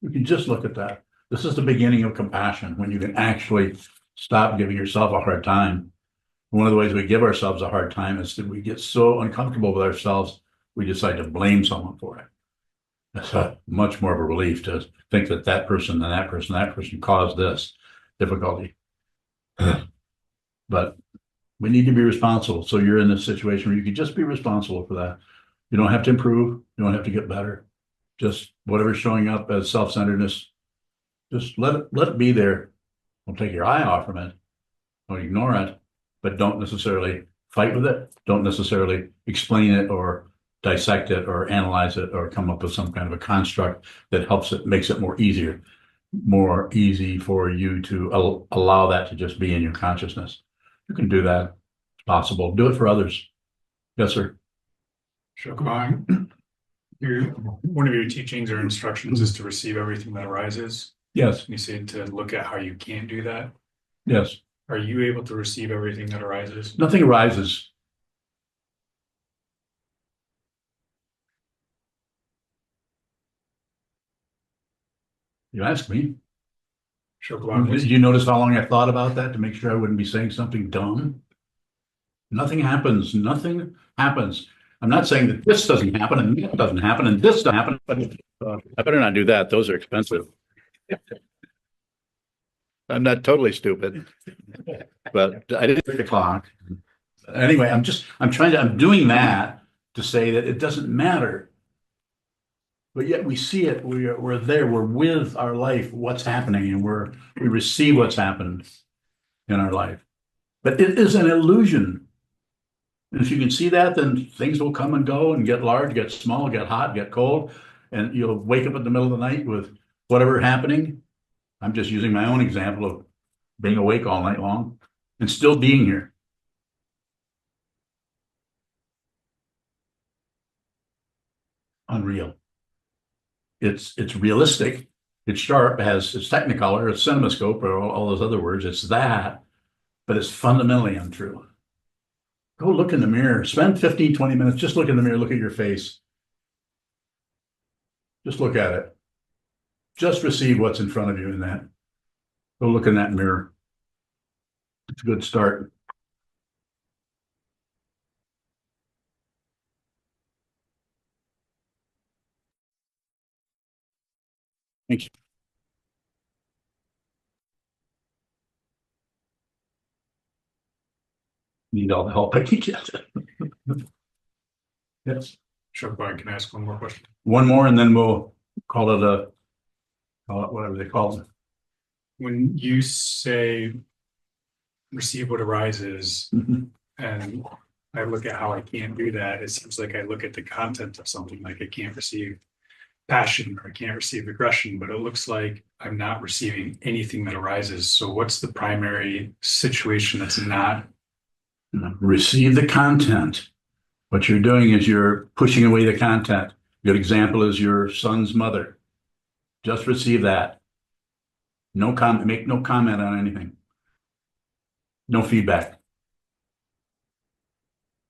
You can just look at that. This is the beginning of compassion, when you can actually stop giving yourself a hard time. One of the ways we give ourselves a hard time is that we get so uncomfortable with ourselves, we decide to blame someone for it. That's much more of a relief to think that that person and that person caused this difficulty. But we need to be responsible. So you're in this situation where you can just be responsible for that. You don't have to improve. You don't have to get better. Just whatever's showing up as self-centeredness, just let it be there. Don't take your eye off from it. Don't ignore it, but don't necessarily fight with it. Don't necessarily explain it or dissect it or analyze it or come up with some kind of a construct that helps it, makes it more easy for you to allow that to just be in your consciousness. You can do that. It's possible. Do it for others. Yes, sir. Sokuzan, one of your teachings or instructions is to receive everything that arises. Yes. You said to look at how you can't do that. Yes. Are you able to receive everything that arises? Nothing arises. You asked me. Sokuzan, Did you notice how long I thought about that to make sure I wouldn't be saying something dumb? Nothing happens. Nothing happens. I'm not saying that this doesn't happen and that doesn't happen and this doesn't happen, but I better not do that. Those are expensive. I'm not totally stupid, but I didn't pick a clock. Anyway, I'm doing that to say that it doesn't matter. But yet we see it, we're there, we're with our life, what's happening, and we receive what's happened in our life. But it is an illusion. And if you can see that, then things will come and go and get large, get small, get hot, get cold, and you'll wake up in the middle of the night with whatever happening. I'm just using my own example of being awake all night long and still being here. Unreal. It's realistic, it's sharp, it's technicolor, it's cinemascope, or all those other words. It's that, but it's fundamentally untrue. Go look in the mirror, spend 15, 20 minutes, just look in the mirror, look at your face. Just look at it. Just receive what's in front of you in that. Go look in that mirror. It's a good start. Thank you. Need all the help I can get. Yes. Sokuzan, can I ask one more question? One more, and then we'll call it whatever they call it. When you say receive what arises, Mhm. and I look at how I can't do that, it seems like I look at the content of something, like I can't receive passion or I can't receive aggression, but it looks like I'm not receiving anything that arises. So what's the primary situation that's not? Receive the content. What you're doing is you're pushing away the content. A good example is your son's mother. Just receive that. No comment, make no comment on anything. No feedback.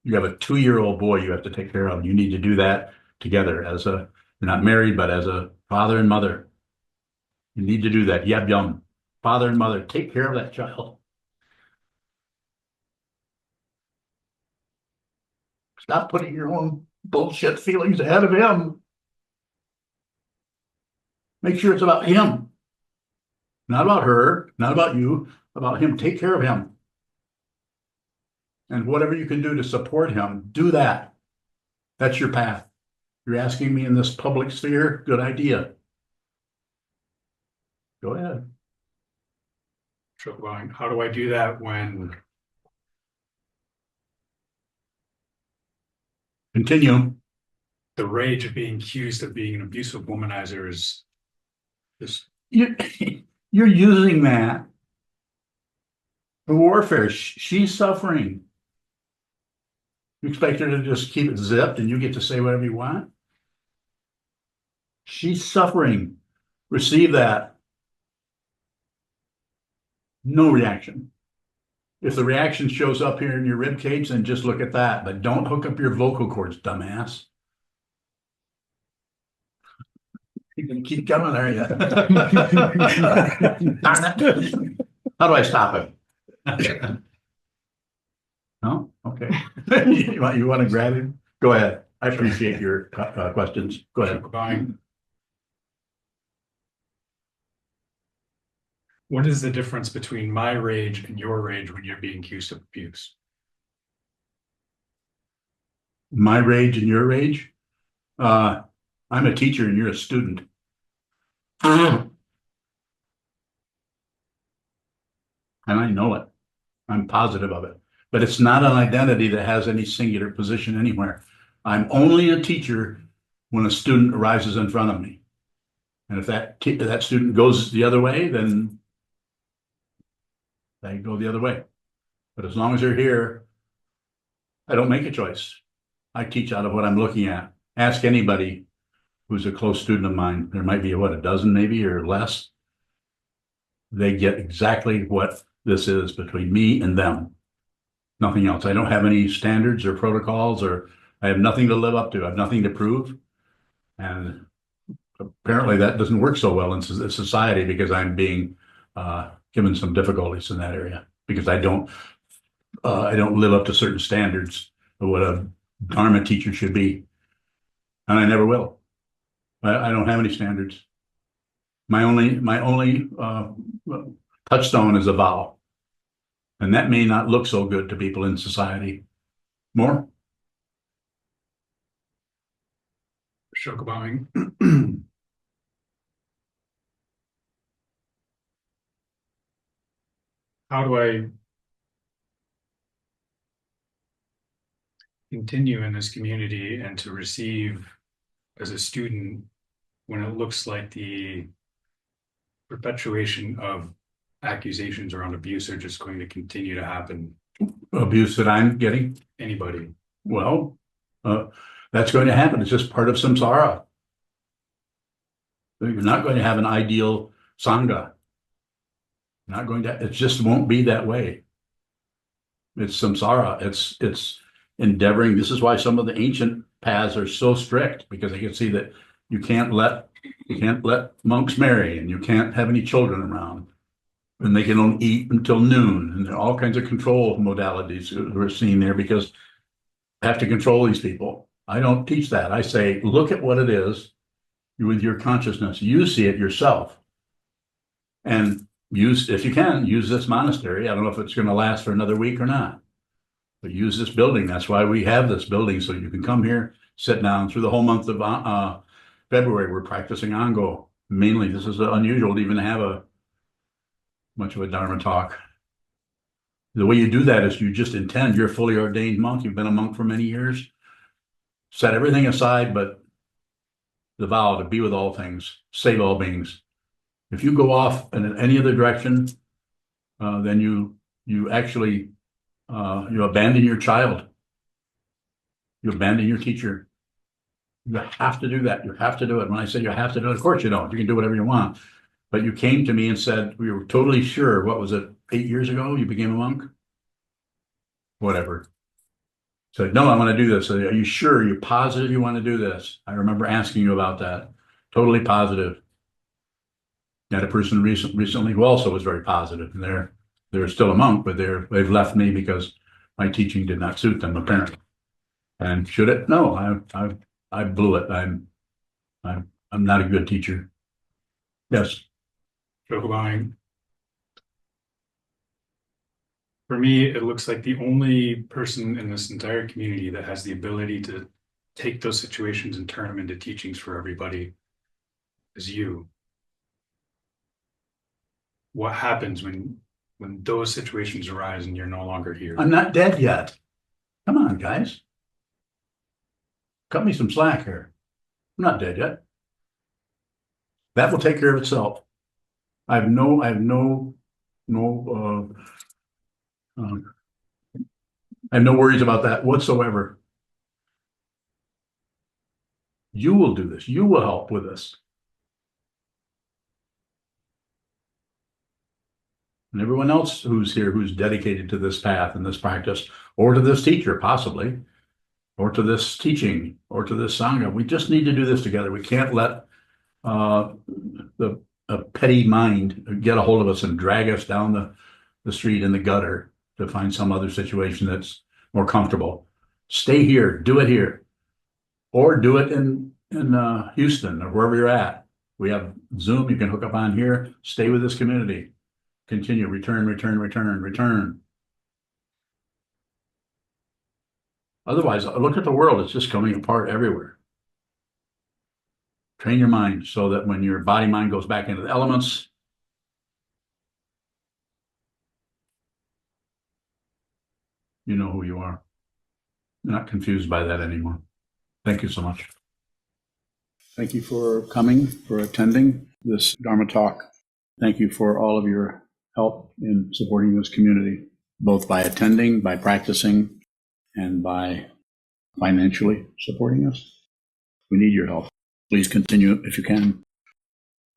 You have a 2-year-old boy you have to take care of. You need to do that together you're not married, but as a father and mother. You need to do that. Yab yum. Father and mother, take care of that child. Stop putting your own bullshit feelings ahead of him. Make sure it's about him. Not about her, not about you, about him. Take care of him. And whatever you can do to support him, do that. That's your path. You're asking me in this public sphere, good idea. Go ahead. Sokuzan, how do I do that when Continue. the rage of being accused of being an abusive womanizer is You're using that for warfare. She's suffering. You expect her to just keep it zipped and you get to say whatever you want? She's suffering. Receive that. No reaction. If the reaction shows up here in your rib cage, then just look at that, but don't hook up your vocal cords, dumbass. You can keep coming, are you? How do I stop it? No? Okay. You want to grab him? Go ahead. I appreciate your questions. Go ahead. Sokuzan. What is the difference between my rage and your rage when you're being accused of abuse? My rage and your rage? I'm a teacher and you're a student. And I know it. I'm positive of it. But it's not an identity that has any singular position anywhere. I'm only a teacher when a student arises in front of me. And if that student goes the other way, then they go the other way. But as long as they're here, I don't make a choice. I teach out of what I'm looking at. Ask anybody who's a close student of mine. There might be, what, a dozen maybe or less. They get exactly what this is between me and them. Nothing else. I don't have any standards or protocols, or I have nothing to live up to. I have nothing to prove. And apparently that doesn't work so well in society because I'm being given some difficulties in that area because I don't live up to certain standards of what a Dharma teacher should be. And I never will. I don't have any standards. My only touchstone is a vow. And that may not look so good to people in society. More? Sokuzan. How do I continue in this community and to receive as a student when it looks like the perpetuation of accusations around abuse are just going to continue to happen? Abuse that I'm getting? Anybody? Well, that's going to happen. It's just part of samsara. You're not going to have an ideal sangha. Not going to, it just won't be that way. It's samsara. It's endeavoring. This is why some of the ancient paths are so strict, because they can see that you can't let monks marry and you can't have any children around. And they can only eat until noon. And there are all kinds of control modalities that we're seeing there because I have to control these people. I don't teach that. I say, look at what it is with your consciousness. You see it yourself. And use, if you can, use this monastery. I don't know if it's going to last for another week or not. But use this building. That's why we have this building, so you can come here, sit down. Through the whole month of February, we're practicing Ango. Mainly, this is unusual to even have much of a Dharma talk. The way you do that is you just intend. You're a fully ordained monk. You've been a monk for many years. Set everything aside, but the vow to be with all things, save all beings. If you go off in any other direction, then you actually you abandon your child. You abandon your teacher. You have to do that. You have to do it. When I say you have to do it, of course you don't. You can do whatever you want. But you came to me and said, we were totally sure. What was it? 8 years ago, you became a monk? Whatever. Said, no, I want to do this. Are you sure? Are you positive you want to do this? I remember asking you about that. Totally positive. Had a person recently who also was very positive, and they're still a monk, but they've left me because my teaching did not suit them, apparently. And should it? No, I blew it. I'm not a good teacher. Yes. Sokuzan. For me, it looks like the only person in this entire community that has the ability to take those situations and turn them into teachings for everybody is you. What happens when those situations arise and you're no longer here? I'm not dead yet. Come on, guys. Cut me some slack here. I'm not dead yet. That will take care of itself. I have no worries about that whatsoever. You will do this. You will help with this. And everyone else who's here, who's dedicated to this path and this practice, or to this teacher possibly, or to this teaching, or to this Sangha. We just need to do this together. We can't let a petty mind get a hold of us and drag us down the street in the gutter to find some other situation that's more comfortable. Stay here, do it here, or do it in Houston or wherever you're at. We have Zoom, you can hook up on here, stay with this community, continue, return, return, return, return. Otherwise, look at the world, it's just coming apart everywhere. Train your mind so that when your body mind goes back into the elements, you know who you are. You're not confused by that anymore. Thank you so much. Thank you for coming, for attending this Dharma talk. Thank you for all of your help in supporting this community, both by attending, by practicing, and by financially supporting us. We need your help. Please continue if you can.